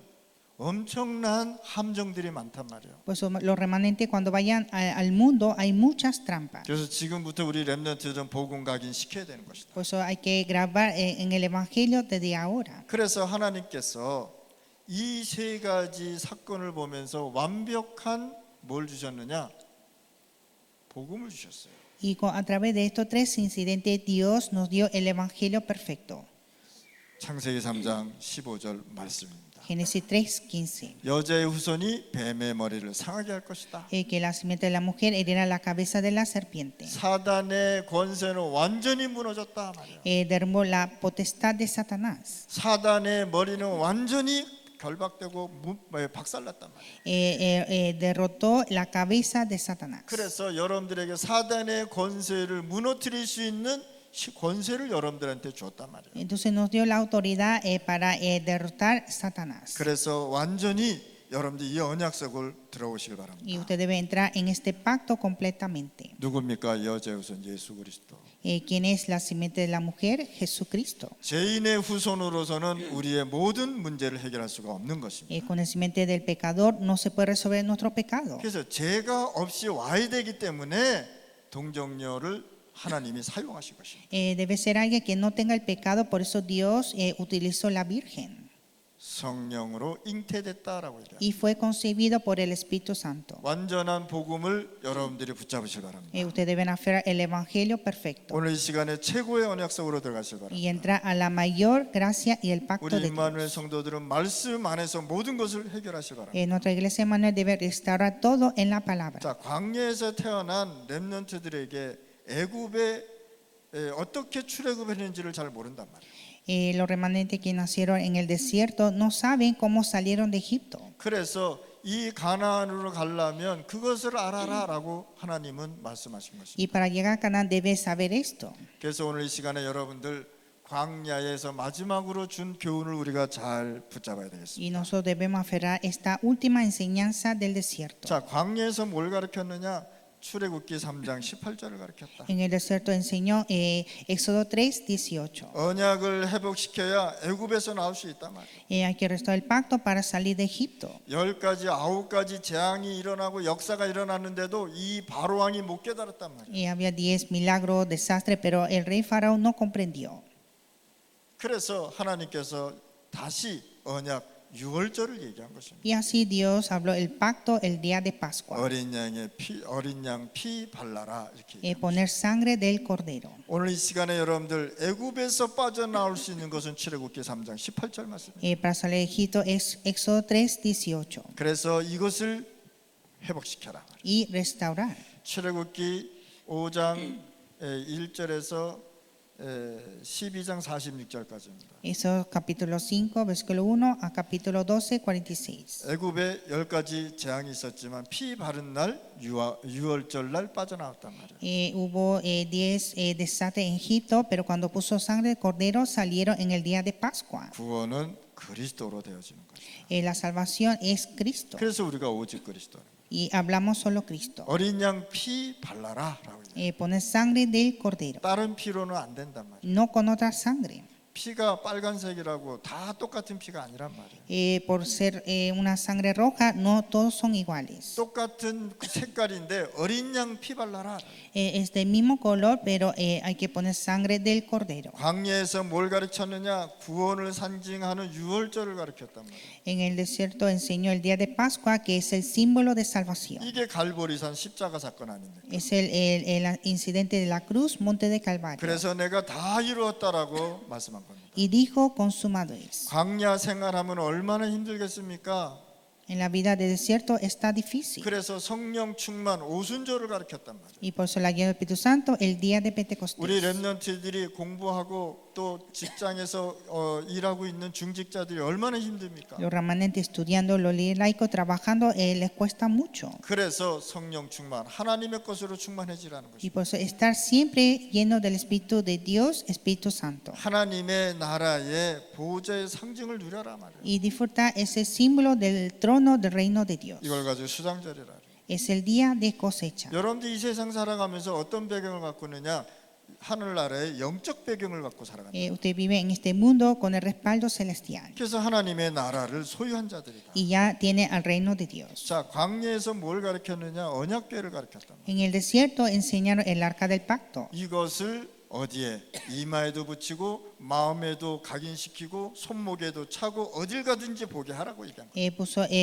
Speaker 1: 엄청난 함정들이 많단 말이에요.
Speaker 2: Pues los remanentes cuando vayan al mundo hay muchas trampas.
Speaker 1: 그래서 지금부터 우리 렘넌트들은 복음 각인시켜야 되는 것이다.
Speaker 2: Por eso hay que grabar en el Evangelio desde ahora.
Speaker 1: 그래서 하나님께서 이 세 가지 사건을 보면서 완벽한 뭘 주셨느냐? 복음을 주셨어요.
Speaker 2: Y a través de estos tres incidentes Dios nos dio el Evangelio perfecto.
Speaker 1: 창세기 3장 15절 말씀입니다.
Speaker 2: Génesis 3:15.
Speaker 1: 여자의 후손이 뱀의 머리를 상하게 할 것이다.
Speaker 2: Que la simiente de la mujer herirá la cabeza de la serpiente.
Speaker 1: 사단의 권세는 완전히 무너졌다 말이야.
Speaker 2: Derrumbó la potestad de Satanás.
Speaker 1: 사단의 머리는 완전히 결박되고 박살났단 말이야.
Speaker 2: Derrotó la cabeza de Satanás.
Speaker 1: 그래서 여러분들에게 사단의 권세를 무너뜨릴 수 있는 권세를 여러분들한테 줬단 말이에요.
Speaker 2: Entonces nos dio la autoridad para derrotar Satanás.
Speaker 1: 그래서 완전히 여러분들 이 언약속을 들어오시길
Speaker 2: Y
Speaker 1: 바랍니다.
Speaker 2: usted debe entrar en este pacto completamente.
Speaker 1: 누굽니까? 여자의 후손 예수 그리스도.
Speaker 2: ¿Quién es la simiente de la mujer? Jesucristo.
Speaker 1: 죄인의 후손으로서는 우리의 모든 문제를 해결할 수가 없는 것입니다.
Speaker 2: Con el simiente del pecador no se puede resolver nuestro pecado.
Speaker 1: 그래서 죄가 없이 와야 되기 때문에 동정녀를 하나님이 사용하신 것입니다.
Speaker 2: Debe ser alguien que no tenga el pecado, por eso Dios utilizó la Virgen.
Speaker 1: 성령으로 잉태됐다라고 얘기합니다.
Speaker 2: Y fue concebido por el Espíritu Santo.
Speaker 1: 완전한 복음을 여러분들이 붙잡으시기 바랍니다.
Speaker 2: Ustedes deben aferrar el Evangelio perfecto
Speaker 1: 오늘 이 시간에 최고의 언약속으로 들어가시기 바랍니다.
Speaker 2: y entrar a la mayor gracia y el pacto
Speaker 1: 우리
Speaker 2: de
Speaker 1: 임마누엘
Speaker 2: Dios.
Speaker 1: 성도들은 말씀 안에서 모든 것을 해결하시기 바랍니다.
Speaker 2: Nuestra iglesia Emmanuel debe restaurar todo en la palabra.
Speaker 1: 자, 광야에서 태어난 렘넌트들에게 애굽에 어떻게 출애굽했는지를 잘 모른단 말이에요.
Speaker 2: Los remanentes que nacieron en el desierto no saben cómo salieron de Egipto.
Speaker 1: 그래서 이 가나안으로 가려면 그것을 알아라라고 하나님은 말씀하신 것입니다.
Speaker 2: Y para llegar a Canaán debes saber esto.
Speaker 1: 그래서 오늘 이 시간에 여러분들 광야에서 마지막으로 준 교훈을 우리가 잘 붙잡아야 되겠습니다.
Speaker 2: Y nosotros debemos aferrar esta última enseñanza del desierto.
Speaker 1: 자, 광야에서 뭘 가르쳤느냐? 출애굽기 3장 18절을 가르쳤다.
Speaker 2: En el desierto enseñó Éxodo 3:18.
Speaker 1: 언약을 회복시켜야 애굽에서 나올 수 있단 말이에요.
Speaker 2: Hay que restaurar el pacto para salir de Egipto.
Speaker 1: 10가지 9가지 재앙이 일어나고 역사가 일어났는데도 이 바로 왕이 못 깨달았단 말이에요.
Speaker 2: Había 10 milagros, desastres, pero el rey faraón no comprendió.
Speaker 1: 그래서 하나님께서 다시 언약 유월절을 얘기한 것입니다.
Speaker 2: Y así Dios habló el pacto el día de Pascua.
Speaker 1: 어린 양 피 발라라 이렇게.
Speaker 2: Poner sangre del cordero.
Speaker 1: 오늘 이 시간에 여러분들 애굽에서 빠져나올 수 있는 것은 출애굽기 3장 18절 말씀입니다.
Speaker 2: Para salir de Egipto es Éxodo 3:18.
Speaker 1: 그래서 이것을 회복시켜라.
Speaker 2: Y restaurar.
Speaker 1: 출애굽기 5장 1절에서 12장 46절까지입니다.
Speaker 2: Eso capítulo 5, versículo 1 a capítulo 12, 46.
Speaker 1: 애굽에 10가지 재앙이 있었지만 피 바른 날 유월절 날 빠져나왔단 말이에요.
Speaker 2: Hubo 10 desastres en Egipto, pero cuando puso sangre de cordero salieron en el día de Pascua.
Speaker 1: 구원은 그리스도로 되어지는 것입니다.
Speaker 2: La salvación es Cristo.
Speaker 1: 그래서 우리가 오직 그리스도는
Speaker 2: Y hablamos solo Cristo.
Speaker 1: 어린 양 피 발라라라고 얘기해요.
Speaker 2: Poner sangre del cordero.
Speaker 1: 다른 피로는 안 된단 말이에요.
Speaker 2: No con otra sangre.
Speaker 1: 피가 빨간색이라고 다 똑같은 피가 아니란 말이에요.
Speaker 2: Por ser una sangre roja, no todos son iguales.
Speaker 1: 똑같은 그 색깔인데 어린 양 피 발라라.
Speaker 2: Es del mismo color, pero hay que poner sangre del cordero.
Speaker 1: 광야에서 뭘 가르쳤느냐? 구원을 상징하는 유월절을 가르쳤단 말이에요.
Speaker 2: En el desierto enseñó el día de Pascua, que es el símbolo de salvación.
Speaker 1: 이게 갈보리산 십자가 사건 아닙니까?
Speaker 2: Es el incidente de la cruz, monte de Calvario.
Speaker 1: 그래서 내가 다 이루었다라고 말씀한 겁니다.
Speaker 2: Y dijo, consumado es.
Speaker 1: 광야 생활하면 얼마나 힘들겠습니까?
Speaker 2: En la vida de desierto está difícil.
Speaker 1: 그래서 성령 충만 오순절을 가르쳤단 말이에요.
Speaker 2: Y por eso la guía del Espíritu Santo, el día de Pentecostés.
Speaker 1: 우리 렘넌트들이 공부하고 또 직장에서 일하고 있는 중직자들이 얼마나 힘듭니까?
Speaker 2: Los remanentes estudiando, los líderes laicos trabajando, les cuesta mucho.
Speaker 1: 그래서 성령 충만, 하나님의 것으로 충만해지라는
Speaker 2: Y
Speaker 1: 것입니다.
Speaker 2: por eso estar siempre lleno del Espíritu de Dios, Espíritu Santo.
Speaker 1: 하나님의 나라의 보호자의 상징을 누려라 말이에요.
Speaker 2: Y disfrutar ese símbolo del trono del reino de Dios.
Speaker 1: 이걸 가지고 수장절이라.
Speaker 2: Es el día de cosecha.
Speaker 1: 여러분들 이 세상 살아가면서 어떤 배경을 갖고 있느냐? 하늘나라의 영적 배경을 갖고 살아간다.
Speaker 2: Usted vive en este mundo con el respaldo celestial
Speaker 1: 그래서 하나님의 나라를 소유한 자들이다.
Speaker 2: y ya tiene al reino de Dios.
Speaker 1: 자, 광야에서 뭘 가르쳤느냐? 언약궤를 가르쳤단 말이에요.
Speaker 2: En el desierto enseñaron el arca del pacto.
Speaker 1: 이것을 어디에? 이마에도 붙이고 마음에도 각인시키고 손목에도 차고 어딜 가든지 보게 하라고 얘기한 거예요.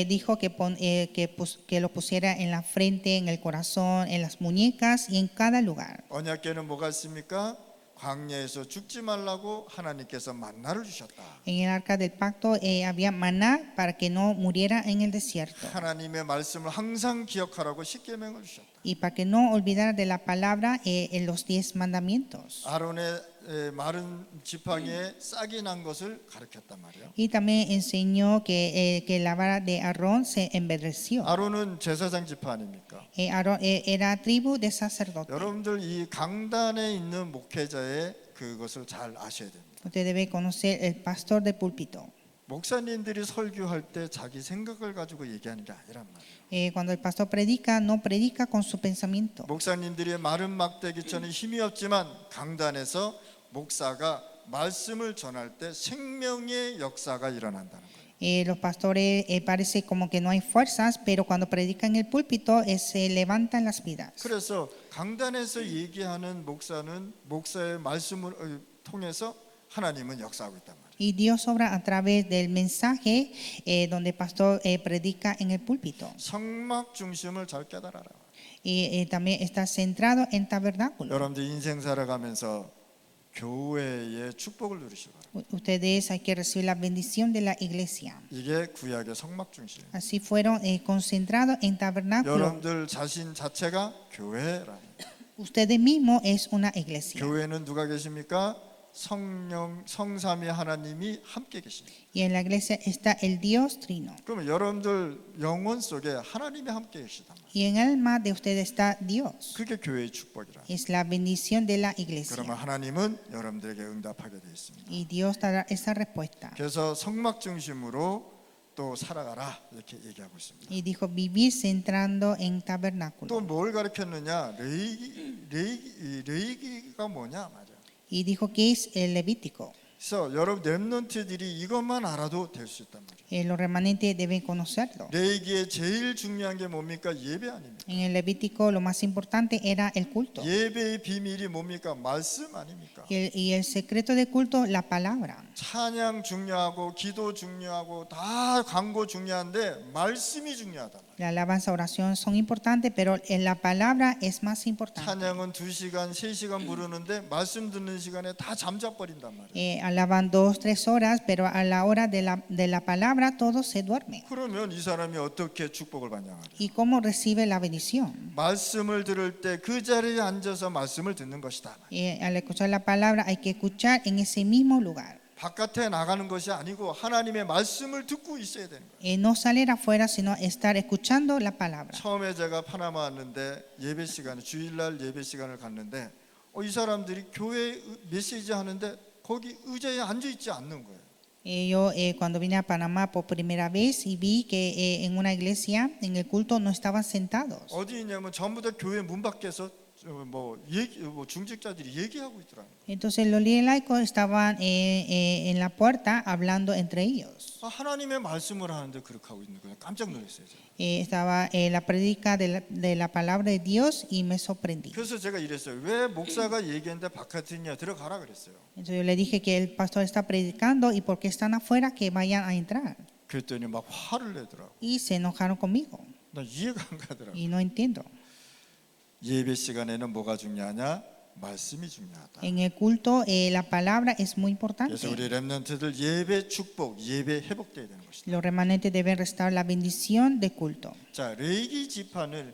Speaker 2: Dijo que lo pusiera en la frente, en el corazón, en las muñecas y en cada lugar.
Speaker 1: 언약궤는 뭐가 있습니까? 광야에서 죽지 말라고 하나님께서 만나를 주셨다.
Speaker 2: En el arca del pacto había maná para que no muriera en el desierto
Speaker 1: 하나님의 말씀을 항상 기억하라고 십계명을 주셨다.
Speaker 2: y para que no olvidara de la palabra en los 10 mandamientos.
Speaker 1: 아론의 마른 지팡이에 싹이 난 것을 가르쳤단 말이에요.
Speaker 2: Y también enseñó que la vara de Aarón se enverdeció.
Speaker 1: 아론은 제사장 지파 아닙니까?
Speaker 2: Aarón era tribu de sacerdote.
Speaker 1: 여러분들 이 강단에 있는 목회자의 그것을 잘 아셔야 됩니다.
Speaker 2: Usted debe conocer el pastor de púlpito.
Speaker 1: 목사님들이 설교할 때 자기 생각을 가지고 얘기하는 게 아니란 말이에요.
Speaker 2: Cuando el pastor predica, no predica con su pensamiento.
Speaker 1: 목사님들이 마른 막대기처럼 힘이 없지만 강단에서 목사가 말씀을 전할 때 생명의 역사가 일어난다는 거예요.
Speaker 2: Los pastores parece como que no hay fuerzas, pero cuando predican en el púlpito se levantan las vidas.
Speaker 1: 그래서 강단에서 얘기하는 목사는 목사의 말씀을 통해서 하나님은 역사하고 있단 말이에요.
Speaker 2: Y Dios obra a través del mensaje donde el pastor predica en el púlpito.
Speaker 1: 성막 중심을 잘 깨달아라.
Speaker 2: Y también está centrado en tabernáculo.
Speaker 1: 여러분들 인생 살아가면서 교회의 축복을 누리시기 바랍니다.
Speaker 2: Ustedes hay que recibir la bendición de la iglesia.
Speaker 1: 이게 구약의 성막 중심.
Speaker 2: Así fueron concentrados en tabernáculo.
Speaker 1: 여러분들 자신 자체가 교회라는.
Speaker 2: Ustedes mismos es una iglesia.
Speaker 1: 교회는 누가 계십니까? 성령, 성삼위 하나님이 함께 계십니다.
Speaker 2: Y en la iglesia está el Dios trino.
Speaker 1: 그러면 여러분들 영혼 속에 하나님이 함께 계시단 말이에요.
Speaker 2: Y en el alma de ustedes está Dios.
Speaker 1: 그게 교회의 축복이라.
Speaker 2: Es la bendición de la iglesia.
Speaker 1: 그러면 하나님은 여러분들에게 응답하게 되어 있습니다.
Speaker 2: Y Dios dará esa respuesta.
Speaker 1: 그래서 성막 중심으로 또 살아가라 이렇게 얘기하고 있습니다.
Speaker 2: Y dijo vivir centrando en
Speaker 1: 또
Speaker 2: tabernáculo.
Speaker 1: 뭘 가르쳤느냐? 레이기가 뭐냐 말이야.
Speaker 2: Y dijo que es el Levítico.
Speaker 1: 그래서 여러분 렘넌트들이 이것만 알아도 될 수 있단 말이에요.
Speaker 2: Los remanentes deben conocerlo.
Speaker 1: 레이기의 제일 중요한 게 뭡니까? 예배 아닙니까?
Speaker 2: En el Levítico lo más importante era el culto.
Speaker 1: 예배의 비밀이 뭡니까? 말씀 아닙니까?
Speaker 2: Y el secreto del culto, la palabra.
Speaker 1: 찬양 중요하고 기도 중요하고 다 광고 중요한데 말씀이 중요하단 말이에요.
Speaker 2: La alabanza, oración son importantes, pero en la palabra es más importante.
Speaker 1: 찬양은 2시간, 3시간 부르는데 말씀 듣는 시간에 다 잠자버린단 말이에요.
Speaker 2: Alaban 2-3 horas, pero a la hora de la palabra todos se duermen.
Speaker 1: 그러면 이 사람이 어떻게 축복을 받냐 말이에요.
Speaker 2: ¿Y cómo recibe la bendición?
Speaker 1: 말씀을 들을 때 그 자리에 앉아서 말씀을 듣는 것이다.
Speaker 2: Al escuchar la palabra hay que escuchar en ese mismo lugar.
Speaker 1: 바깥에 나가는 것이 아니고 하나님의 말씀을 듣고 있어야 되는 거예요.
Speaker 2: No salir afuera, sino estar escuchando la palabra.
Speaker 1: 처음에 제가 파나마 왔는데 예배 시간에 주일날 예배 시간을 갔는데 이 사람들이 교회 메시지 하는데 거기 의자에 앉아 있지 않는 거예요.
Speaker 2: Yo cuando vine a Panamá por primera vez y vi que en una iglesia en el culto no estaban sentados.
Speaker 1: 어디 있냐면 전부 다 교회 문 밖에서 뭐 중직자들이 얘기하고 있더라고요.
Speaker 2: Entonces los líderes laicos estaban en la puerta hablando entre ellos.
Speaker 1: 하나님의 말씀을 하는데 그렇게 하고 있는 거예요. 깜짝 놀랐어요. 제가.
Speaker 2: Estaba la predica de la palabra de Dios y me sorprendí.
Speaker 1: 그래서 제가 이랬어요. 왜 목사가 얘기했는데 바깥에 있냐? 들어가라 그랬어요.
Speaker 2: Entonces yo le dije que el pastor está predicando y porque están afuera que vayan a entrar.
Speaker 1: 그랬더니 막 화를 내더라고.
Speaker 2: Y se enojaron conmigo
Speaker 1: 나 이해가 안 가더라고.
Speaker 2: y no entiendo.
Speaker 1: 예배 시간에는 뭐가 중요하냐? 말씀이 중요하다.
Speaker 2: En el culto la palabra es muy importante.
Speaker 1: 그래서 우리 렘넌트들 예배 축복, 예배 회복돼야 되는 것이다.
Speaker 2: Los remanentes deben restaurar la bendición de culto.
Speaker 1: 자, 레이기 지파는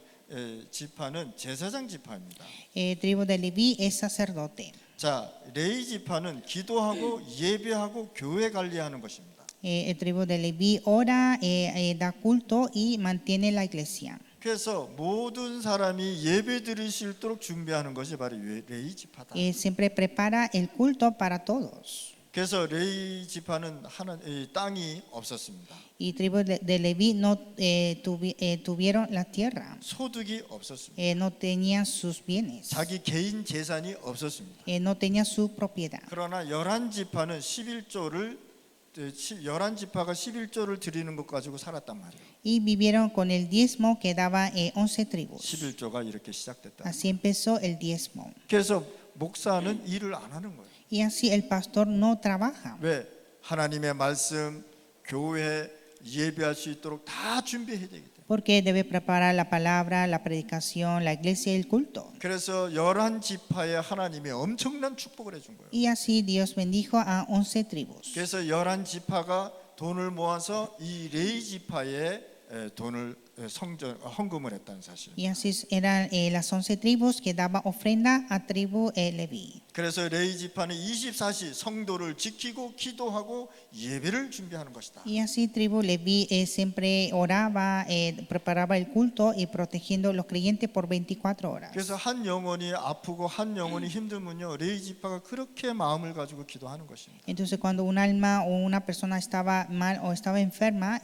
Speaker 1: 제사장 지파입니다.
Speaker 2: Tribu de Leví es sacerdote.
Speaker 1: 자, 레이 지파는 기도하고 예배하고 교회 관리하는 것입니다.
Speaker 2: El tribu de Leví ora, da culto y mantiene la iglesia.
Speaker 1: 그래서 모든 사람이 예배 드릴 수 있도록 준비하는 것이 바로 레이 지파다.
Speaker 2: Siempre prepara el culto para todos.
Speaker 1: 그래서 레위 지파는 이 땅이 없었습니다.
Speaker 2: Y tribu de Leví no tuvieron la tierra,
Speaker 1: 소득이 없었습니다.
Speaker 2: no tenían sus bienes,
Speaker 1: 자기 개인 재산이 없었습니다.
Speaker 2: no tenían su propiedad.
Speaker 1: 그러나 11지파는 11조를 11지파가 11조를 드리는 것 가지고 살았단 말이에요.
Speaker 2: Y vivieron con el diezmo que daba 11 tribus.
Speaker 1: 11조가 이렇게 시작됐다.
Speaker 2: Así empezó el diezmo.
Speaker 1: 그래서 목사는 일을 안 하는 거예요.
Speaker 2: Y así el pastor no trabaja.
Speaker 1: 왜? 하나님의 말씀, 교회, 예배할 수 있도록 다 준비해야 되기 때문에.
Speaker 2: Porque debe preparar la palabra, la predicación, la iglesia y el culto.
Speaker 1: 그래서 11지파에 하나님이 엄청난 축복을 해준 거예요.
Speaker 2: Y así Dios bendijo a 11 tribus.
Speaker 1: 그래서 11지파가 돈을 모아서 이 레위지파에 돈을 헌금을 했다는 사실.
Speaker 2: Y así eran las 11 tribus que daban ofrenda a tribu Leví.
Speaker 1: 그래서 레위지파는 24시 성도를 지키고 기도하고 예배를 준비하는 것이다.
Speaker 2: Y así tribu Leví siempre oraba, preparaba el culto y protegiendo los creyentes por 24 horas.
Speaker 1: 그래서 한 영혼이 아프고 한 영혼이 힘들면요, 레위지파가 그렇게 마음을 가지고 기도하는 것입니다.
Speaker 2: Entonces cuando un alma o una persona estaba mal o estaba enferma,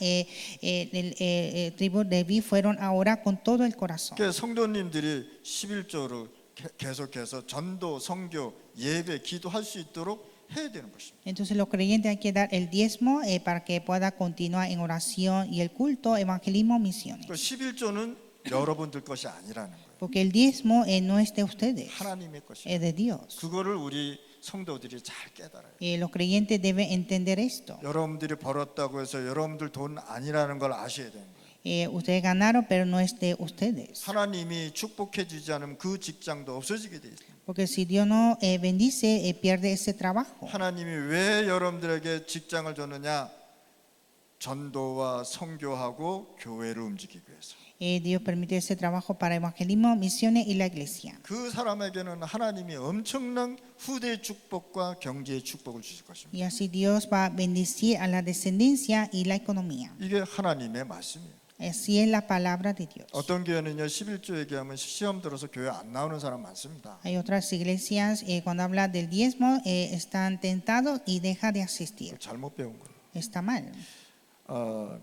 Speaker 2: tribu Leví fueron a orar con todo el corazón.
Speaker 1: 그래서 성도님들이 11조를 계속해서 전도, 선교, 예배, 기도할 수 있도록 해야 되는 것입니다.
Speaker 2: Entonces los creyentes hay que dar el diezmo para que pueda continuar en oración y el culto, evangelismo, misiones.
Speaker 1: 그 11조는 여러분들 것이 아니라는 거예요.
Speaker 2: Porque el diezmo no es de ustedes,
Speaker 1: 하나님의 것이에요.
Speaker 2: es de Dios.
Speaker 1: 그거를 우리 성도들이 잘 깨달아요.
Speaker 2: Los creyentes deben entender esto.
Speaker 1: 여러분들이 벌었다고 해서 여러분들 돈 아니라는 걸 아셔야 되는 거예요.
Speaker 2: Ustedes ganaron, pero no es de ustedes.
Speaker 1: 하나님이 축복해 주지 않으면 그 직장도 없어지게 돼 있어요.
Speaker 2: Porque si Dios no bendice, pierde ese trabajo.
Speaker 1: 하나님이 왜 여러분들에게 직장을 줬느냐? 전도와 선교하고 교회를 움직이기 위해서.
Speaker 2: Dios permite ese trabajo para evangelismo, misiones y la iglesia.
Speaker 1: 그 사람에게는 하나님이 엄청난 후대 축복과 경제의 축복을 주실 것입니다.
Speaker 2: Y así Dios va a bendecir a la descendencia y la economía.
Speaker 1: 이게 하나님의 말씀이에요.
Speaker 2: Así es la palabra de Dios.
Speaker 1: 어떤 교회는요 11조 얘기하면 시험 들어서 교회 안 나오는 사람 많습니다.
Speaker 2: Hay otras iglesias cuando habla del diezmo están tentados y deja de asistir.
Speaker 1: 잘못 배운 거예요.
Speaker 2: Está mal.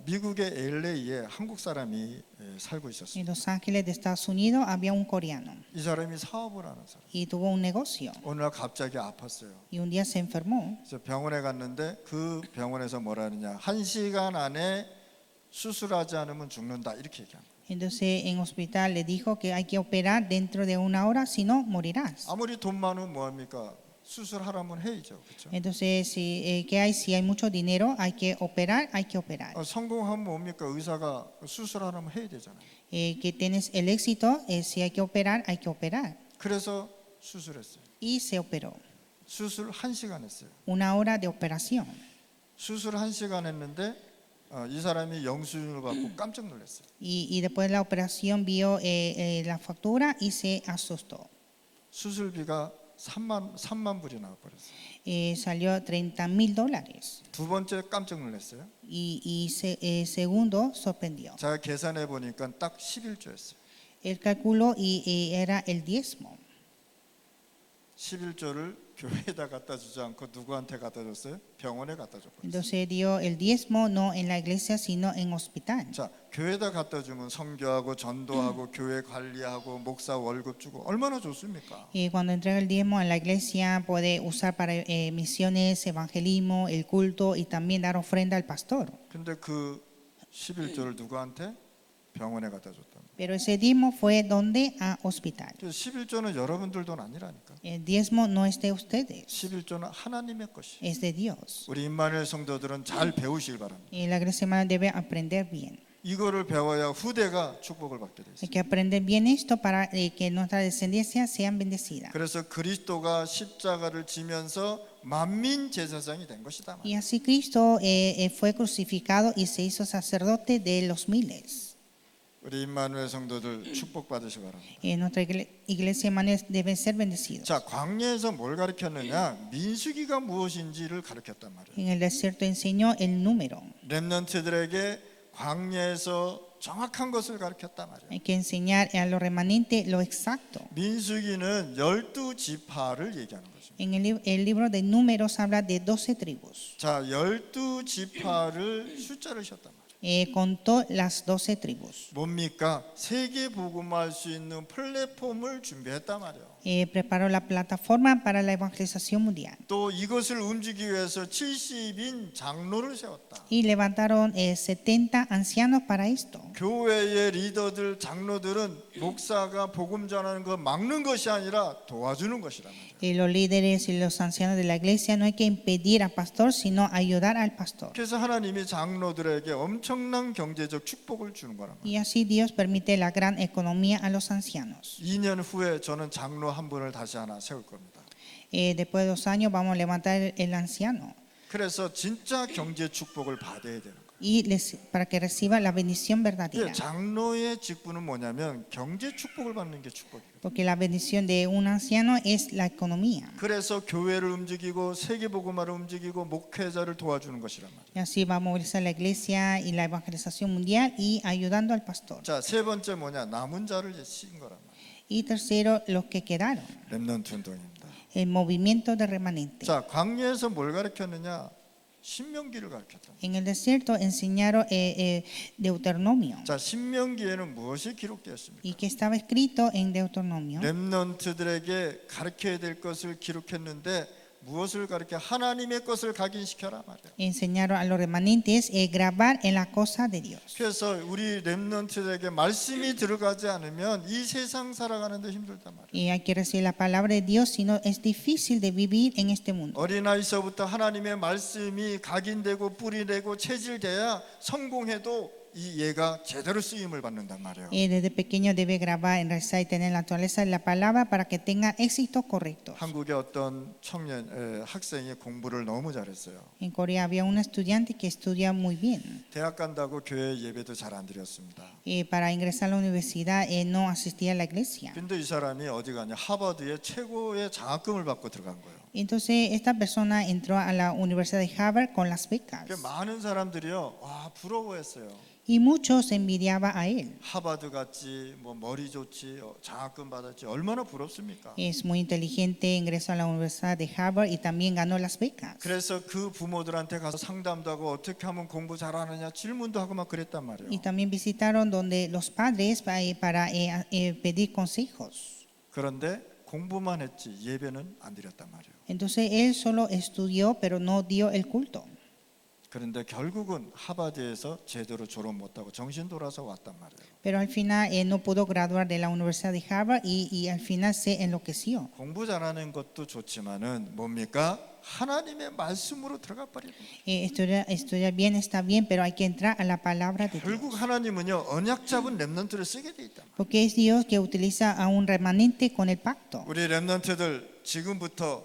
Speaker 1: 미국의 LA에 한국 사람이 살고 있었어요.
Speaker 2: En Los Ángeles de Estados Unidos había un coreano
Speaker 1: 이 사람이 사업을 하는 사람.
Speaker 2: y tuvo un negocio
Speaker 1: 어느 날 갑자기 아팠어요.
Speaker 2: y un día se enfermó.
Speaker 1: 그래서 병원에 갔는데 그 병원에서 뭐라 하느냐? 1시간 안에 수술하지 않으면 죽는다 이렇게 얘기합니다.
Speaker 2: Entonces en hospital le dijo que hay que operar dentro de 1 hora, si no morirás.
Speaker 1: 아무리 돈 많으면 뭐 합니까? 수술하라면 해야죠, 그렇죠?
Speaker 2: Entonces ¿qué hay? Si hay mucho dinero hay que operar, hay que operar.
Speaker 1: 성공하면 뭡니까? 의사가 수술하라면 해야 되잖아요.
Speaker 2: Que tienes el éxito, si hay que operar, hay que operar.
Speaker 1: 그래서 수술했어요.
Speaker 2: Y se operó.
Speaker 1: 수술 1시간 했어요.
Speaker 2: 1 hora de operación.
Speaker 1: 수술 1시간 했는데 이 사람이 영수증을 받고 깜짝 놀랐어요.
Speaker 2: Y después de la operación vio la factura y se asustó.
Speaker 1: 수술비가 3만 불이 나와버렸어요.
Speaker 2: Salió $30,000.
Speaker 1: 두 번째 깜짝 놀랐어요.
Speaker 2: Y segundo sorprendió.
Speaker 1: 제가 계산해 보니까 딱 11조였어요.
Speaker 2: El cálculo y era el diezmo.
Speaker 1: 11조를 교회에다 갖다 주지 않고 누구한테 갖다 줬어요? 병원에 갖다 줬어요.
Speaker 2: Entonces dio el diezmo no en la iglesia sino en hospital.
Speaker 1: 자, 교회에다 갖다 주면 선교하고 전도하고 교회 관리하고 목사 월급 주고 얼마나 좋습니까?
Speaker 2: Y cuando entrega el diezmo a la iglesia puede usar para misiones, evangelismo, el culto y también dar ofrenda al pastor.
Speaker 1: 근데 그 11조를 누구한테? 병원에 갖다 줬다.
Speaker 2: Pero ese diezmo fue donde a hospital.
Speaker 1: 11조는 여러분들 돈 아니라니까.
Speaker 2: El diezmo no es de ustedes,
Speaker 1: 11조는 하나님의 것이.
Speaker 2: es de Dios.
Speaker 1: 우리 임마누엘 성도들은 잘 배우시길 바랍니다.
Speaker 2: Y la iglesia hermana debe aprender bien.
Speaker 1: 이거를 배워야 후대가 축복을 받게 돼
Speaker 2: Hay
Speaker 1: 있어요.
Speaker 2: que aprender bien esto para que nuestra descendencia sean bendecidas.
Speaker 1: 그래서 그리스도가 십자가를 지면서 만민 제사장이 된 것이다.
Speaker 2: Y así Cristo fue crucificado y se hizo sacerdote de los miles.
Speaker 1: 우리 임마누엘 성도들 축복 받으시기 바랍니다.
Speaker 2: Nuestra iglesia hermana debe ser bendecida.
Speaker 1: 자, 광야에서 뭘 가르쳤느냐? 민수기가 무엇인지를 가르쳤단 말이에요.
Speaker 2: En el desierto enseñó el número.
Speaker 1: 렘넌트들에게 광야에서 정확한 것을 가르쳤단 말이에요.
Speaker 2: Hay que enseñar a los remanentes lo exacto.
Speaker 1: 민수기는 12지파를 얘기하는 거죠.
Speaker 2: En el libro de Números habla de 12 tribus.
Speaker 1: 자, 12지파를 숫자를 셨단 말이에요.
Speaker 2: Contó las 12 tribus.
Speaker 1: 뭡니까? 세계 복음할 수 있는 플랫폼을 준비했단 말이에요.
Speaker 2: Preparó la plataforma para la evangelización mundial.
Speaker 1: 또 이것을 움직이기 위해서 70인 장로를 세웠다.
Speaker 2: Y levantaron 70 ancianos para esto.
Speaker 1: 교회의 리더들, 장로들은 목사가 복음 전하는 거 막는 것이 아니라 도와주는 것이란 말이에요.
Speaker 2: Los líderes y los ancianos de la iglesia no hay que impedir al pastor, sino ayudar al pastor.
Speaker 1: 그래서 하나님이 장로들에게 엄청난 경제적 축복을 주는 거란 말이에요.
Speaker 2: Y así Dios permite la gran economía a los ancianos.
Speaker 1: 2년 후에 저는 장로 한 분을 다시 하나 세울 겁니다.
Speaker 2: Después de 2 años vamos a levantar el anciano
Speaker 1: 그래서 진짜 경제 축복을 받아야 되는 거예요.
Speaker 2: y para que reciba la bendición verdadera.
Speaker 1: 장로의 직분은 뭐냐면 경제 축복을 받는 게 축복이에요.
Speaker 2: Porque la bendición de un anciano es la economía.
Speaker 1: 그래서 교회를 움직이고 세계복음화를 움직이고 목회자를 도와주는 것이란 말이에요.
Speaker 2: Y así va a movilizar la iglesia y la evangelización mundial y ayudando al pastor.
Speaker 1: 자, 세 번째 뭐냐? 남은 자를 친 거란 말이에요.
Speaker 2: Y tercero, los que quedaron,
Speaker 1: 렘넌트 운동입니다.
Speaker 2: el movimiento de remanente.
Speaker 1: 자, 광야에서 뭘 가르쳤느냐? 신명기를 가르쳤다.
Speaker 2: En el desierto enseñaron Deuteronomio.
Speaker 1: 자, 신명기에는 무엇이 기록되었습니까?
Speaker 2: Y que estaba escrito en Deuteronomio.
Speaker 1: 렘넌트들에게 가르쳐야 될 것을 기록했는데 무엇을 가르쳐? 하나님의 것을 각인시켜라 말이에요.
Speaker 2: Enseñaron a los remanentes grabar en la cosa de Dios.
Speaker 1: 그래서 우리 렘넌트들에게 말씀이 들어가지 않으면 이 세상 살아가는데 힘들단 말이에요.
Speaker 2: Y hay que recibir la palabra de Dios, si no es difícil de vivir en este mundo.
Speaker 1: 어린아이서부터 하나님의 말씀이 각인되고 뿌리되고 체질돼야 성공해도 이 얘가 제대로 쓰임을 받는단 말이에요.
Speaker 2: Desde pequeño debe grabar, enraizar y tener la naturaleza de la palabra para que tenga éxitos correctos.
Speaker 1: 한국의 어떤 학생이 공부를 너무 잘했어요.
Speaker 2: En Corea había un estudiante que estudia muy bien.
Speaker 1: 대학 간다고 교회 예배도 잘 안 드렸습니다.
Speaker 2: Para ingresar a la universidad no asistía a la iglesia.
Speaker 1: 근데 이 사람이 어디 가냐? 하버드의 최고의 장학금을 받고 들어간 거예요.
Speaker 2: Entonces esta persona entró a la Universidad de Harvard con las becas.
Speaker 1: 그 많은 사람들이요, 와 부러워했어요.
Speaker 2: Y muchos envidiaban a él.
Speaker 1: 하버드 갔지, 뭐 머리 좋지, 장학금 받았지, 얼마나 부럽습니까?
Speaker 2: Es muy inteligente, ingresó a la Universidad de Harvard y también ganó las becas.
Speaker 1: 그래서 그 부모들한테 가서 상담도 하고 어떻게 하면 공부 잘하느냐 질문도 하고 막 그랬단 말이에요.
Speaker 2: Y también visitaron donde los padres para pedir consejos.
Speaker 1: 그런데 공부만 했지 예배는 안 드렸단 말이에요.
Speaker 2: Entonces él solo estudió, pero no dio el culto.
Speaker 1: 그런데 결국은 하버드에서 제대로 졸업 못하고 정신 돌아서 왔단 말이에요.
Speaker 2: Pero al final él no pudo graduar de la Universidad de Harvard y al final se enloqueció.
Speaker 1: 공부 잘하는 것도 좋지만은 뭡니까? 하나님의 말씀으로 들어가 버리는 거예요.
Speaker 2: Estudiar bien está bien, pero hay que entrar a la palabra de Dios.
Speaker 1: 결국 하나님은요 언약 잡은 렘넌트를 쓰게 돼 있단 말이에요.
Speaker 2: Porque es Dios que utiliza a un remanente con el pacto.
Speaker 1: 우리 렘넌트들 지금부터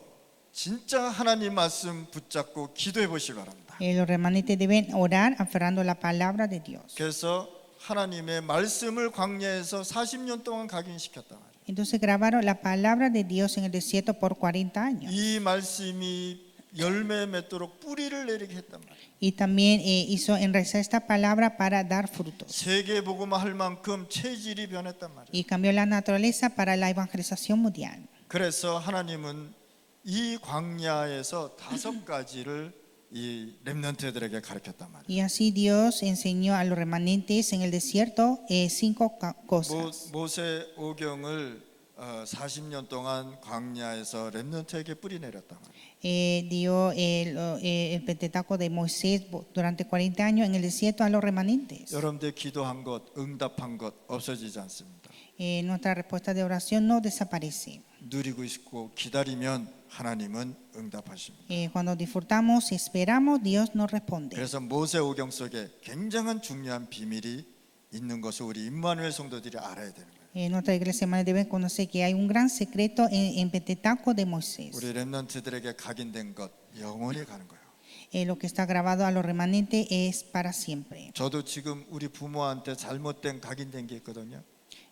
Speaker 1: 진짜 하나님 말씀 붙잡고 기도해 보시기 바랍니다.
Speaker 2: Los remanentes deben orar aferrando la palabra de Dios.
Speaker 1: 그래서 하나님의 말씀을 광야에서 40년 동안 각인시켰단 말이에요.
Speaker 2: Entonces grabaron la palabra de Dios en el desierto por 40 años.
Speaker 1: 이 말씀이 열매 맺도록 뿌리를 내리게 했단 말이에요.
Speaker 2: Y también hizo enraizar esta palabra para dar frutos.
Speaker 1: 세계 복음화 할 만큼 체질이 변했단 말이에요.
Speaker 2: Y cambió la naturaleza para la evangelización mundial.
Speaker 1: 그래서 하나님은 이 광야에서 5가지를 이 렘넌트들에게 가르쳤단 말이에요.
Speaker 2: Y así Dios enseñó a los remanentes en el desierto 5 cosas.
Speaker 1: 모세오경을 40년 동안 광야에서 렘넌트에게 뿌리 내렸단 말이에요.
Speaker 2: Dio el Pentateuco de Moisés durante 40 años en el desierto a los remanentes.
Speaker 1: 여러분들 기도한 것, 응답한 것 없어지지 않습니다.
Speaker 2: Nuestra respuesta de oración no desaparece.
Speaker 1: 누리고 있고 기다리면 하나님은 응답하십니다.
Speaker 2: Cuando disfrutamos y esperamos, Dios nos responde.
Speaker 1: 그래서 모세오경 속에 굉장한 중요한 비밀이 있는 것을 우리 임마누엘 성도들이 알아야 되는 거예요.
Speaker 2: Nuestra iglesia hermana debe conocer que hay un gran secreto en Pentateuco de Moisés.
Speaker 1: 우리 렘넌트들에게 각인된 것 영원히 가는 거예요.
Speaker 2: Lo que está grabado a los remanentes es para siempre.
Speaker 1: 저도 지금 우리 부모한테 잘못된 각인된 게 있거든요.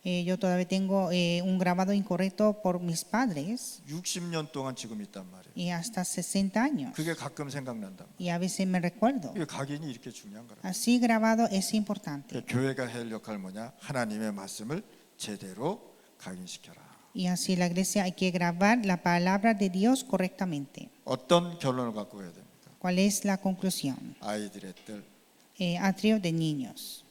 Speaker 2: Yo todavía tengo un grabado incorrecto por mis padres
Speaker 1: 60년 동안 지금 있단 말이에요.
Speaker 2: y hasta 60 años.
Speaker 1: 그게 가끔 생각난단 말이에요.
Speaker 2: Y a veces me recuerdo.
Speaker 1: 이게 각인이 이렇게 중요한 거라.
Speaker 2: Así grabado es importante.
Speaker 1: 교회가 해야 할 역할 뭐냐? 하나님의 말씀을 제대로 각인시켜라.
Speaker 2: Y así la iglesia hay que grabar la palabra de Dios correctamente.
Speaker 1: 어떤 결론을 갖고 가야 됩니까?
Speaker 2: ¿Cuál es la conclusión?
Speaker 1: 아이들의 뜰,
Speaker 2: Atrio de niños,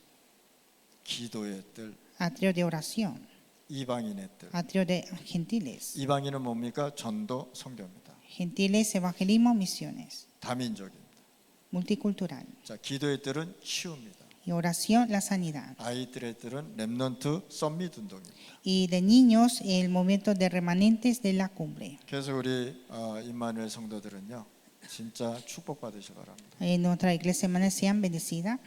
Speaker 1: 기도의 뜰,
Speaker 2: atrio de oración,
Speaker 1: 이방인의 뜰.
Speaker 2: atrio de gentiles.
Speaker 1: 이방인은 뭡니까? 전도, 선교입니다.
Speaker 2: Gentiles, evangelismo, misiones,
Speaker 1: 다민족입니다.
Speaker 2: multicultural.
Speaker 1: 자, 기도의 뜰은 치유입니다.
Speaker 2: Y oración, la sanidad.
Speaker 1: 아이들의 뜰은 렘넌트 썸밋 운동입니다.
Speaker 2: Y de niños, el movimiento de remanentes de la cumbre.
Speaker 1: 그래서 우리 임마누엘 성도들은요, 진짜 축복받으시 바랍니다.
Speaker 2: Nuestra iglesia hermana sean bendecida.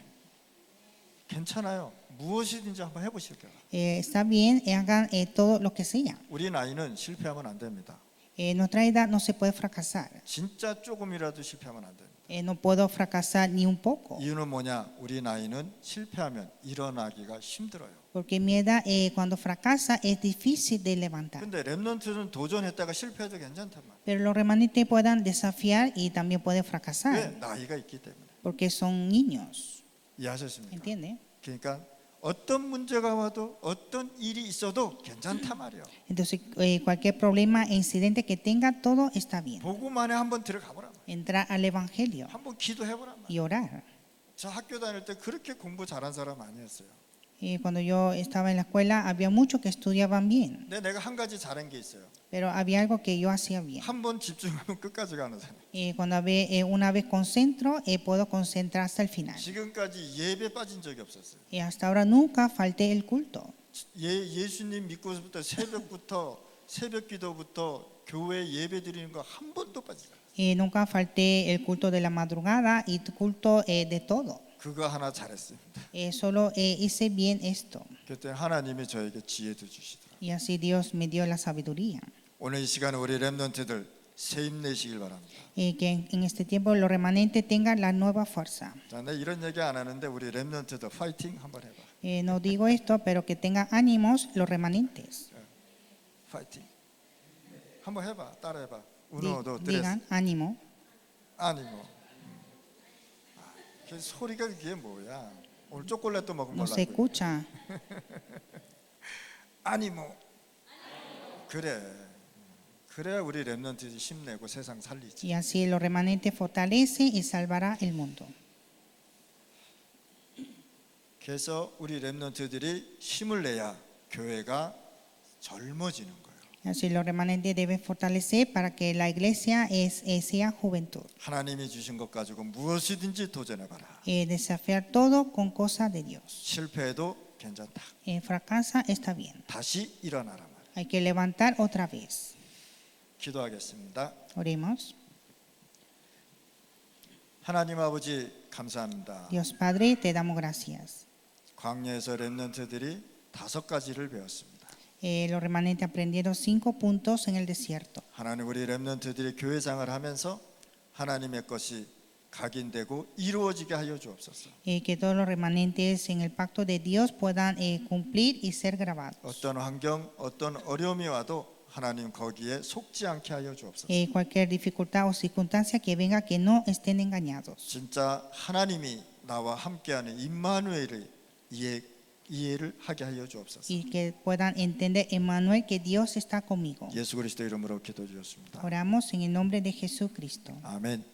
Speaker 1: 괜찮아요. 무엇이든지 한번 해보실게요.
Speaker 2: Está bien, hagan todo lo que sea.
Speaker 1: 우리 나이는 실패하면 안 됩니다.
Speaker 2: Nuestra edad no se puede fracasar.
Speaker 1: 진짜 조금이라도 실패하면 안 됩니다.
Speaker 2: No puedo fracasar ni un poco.
Speaker 1: 이유는 뭐냐? 우리 나이는 실패하면 일어나기가 힘들어요.
Speaker 2: Porque mi edad, cuando fracasa, es difícil de levantar.
Speaker 1: 근데 렘넌트는 도전했다가 실패해도 괜찮단 말이에요.
Speaker 2: Pero los remanentes puedan desafiar y también pueden
Speaker 1: 왜?
Speaker 2: fracasar.
Speaker 1: 나이가 있기 때문에.
Speaker 2: Porque son niños.
Speaker 1: 이해하셨습니까?
Speaker 2: ¿Entiende?
Speaker 1: 그러니까 어떤 문제가 와도 어떤 일이 있어도 괜찮단 말이에요.
Speaker 2: Entonces, cualquier problema e incidente que tenga, todo está bien.
Speaker 1: 복음만에 한번 들어가 보란 말이에요.
Speaker 2: Entrar al Evangelio
Speaker 1: 한번 기도해 보란 말이에요.
Speaker 2: y orar.
Speaker 1: 저 학교 다닐 때 그렇게 공부 잘한 사람 아니었어요.
Speaker 2: Cuando yo estaba en la escuela, había muchos que estudiaban bien.
Speaker 1: 근데 내가 한 가지 잘한 게 있어요.
Speaker 2: Pero había algo que yo hacía bien.
Speaker 1: 한번 집중하면 끝까지 가는 사람.
Speaker 2: Cuando una vez concentro, puedo concentrar hasta el final.
Speaker 1: 지금까지 예배 빠진 적이 없었어요.
Speaker 2: Y hasta ahora nunca falté el culto.
Speaker 1: 예수님 믿고서부터 새벽부터 새벽 기도부터 교회 예배 드리는 거 한 번도 빠지지 않았어요.
Speaker 2: Nunca falté el culto de la madrugada y culto de todo.
Speaker 1: 그거 하나 잘했습니다.
Speaker 2: Solo hice bien esto.
Speaker 1: 그때 하나님이 저에게 지혜도 주시더라고요.
Speaker 2: Y así Dios me dio la sabiduría.
Speaker 1: 오늘 이 시간에 우리 렘넌트들 새 힘내시길 바랍니다.
Speaker 2: Que en este tiempo los remanentes tengan la nueva fuerza.
Speaker 1: 자, 내 이런 얘기 안 하는데 우리 렘넌트들 파이팅 한번 해봐.
Speaker 2: No digo esto, pero que tengan ánimos los remanentes.
Speaker 1: 파이팅. 한번 해봐. 따라해봐. 우노도
Speaker 2: Digan ánimo.
Speaker 1: 아니고. 그 소리가 그게 뭐야? 오늘 초콜릿도 먹은
Speaker 2: No
Speaker 1: 걸로
Speaker 2: se
Speaker 1: 알고 있는데.
Speaker 2: escucha.
Speaker 1: 아니모. 그래. 그래야 우리 렘넌트들이 힘내고 세상 살리지.
Speaker 2: Y así los remanentes fortalece y salvará el mundo.
Speaker 1: 그래서 우리 렘넌트들이 힘을 내야 교회가 젊어지는 거예요.
Speaker 2: Así los remanentes deben fortalecer para que la iglesia sea juventud.
Speaker 1: 하나님이 주신 것 가지고 무엇이든지 도전해봐라.
Speaker 2: Desafiar todo con cosas de Dios.
Speaker 1: 실패해도 괜찮다.
Speaker 2: Fracasa está bien.
Speaker 1: 다시 일어나라 말이에요.
Speaker 2: Hay que levantar otra vez.
Speaker 1: 기도하겠습니다.
Speaker 2: Oremos.
Speaker 1: 하나님 아버지 감사합니다.
Speaker 2: Dios Padre, te damos gracias.
Speaker 1: 광야에서 렘넌트들이 5가지를 배웠습니다.
Speaker 2: Los remanentes aprendieron 5 puntos en el desierto.
Speaker 1: 하나님 우리 렘넌트들이 교회 생활을 하면서 하나님의 것이 각인되고 이루어지게 하여 주옵소서.
Speaker 2: Que todos los remanentes en el pacto de Dios puedan cumplir y ser grabados.
Speaker 1: 어떤 환경, 어떤 어려움이 와도 하나님 거기에 속지 않게 하여 주옵소서.
Speaker 2: Cualquier dificultad o circunstancia que venga, que no estén engañados.
Speaker 1: 진짜 하나님이 나와 함께하는 임마누엘의 이해를 하게 하여 주옵소서.
Speaker 2: Y que puedan entender, Emmanuel, que Dios está conmigo.
Speaker 1: 예수 그리스도 이름으로 기도드렸습니다.
Speaker 2: Oramos en el nombre de Jesucristo.
Speaker 1: 아멘.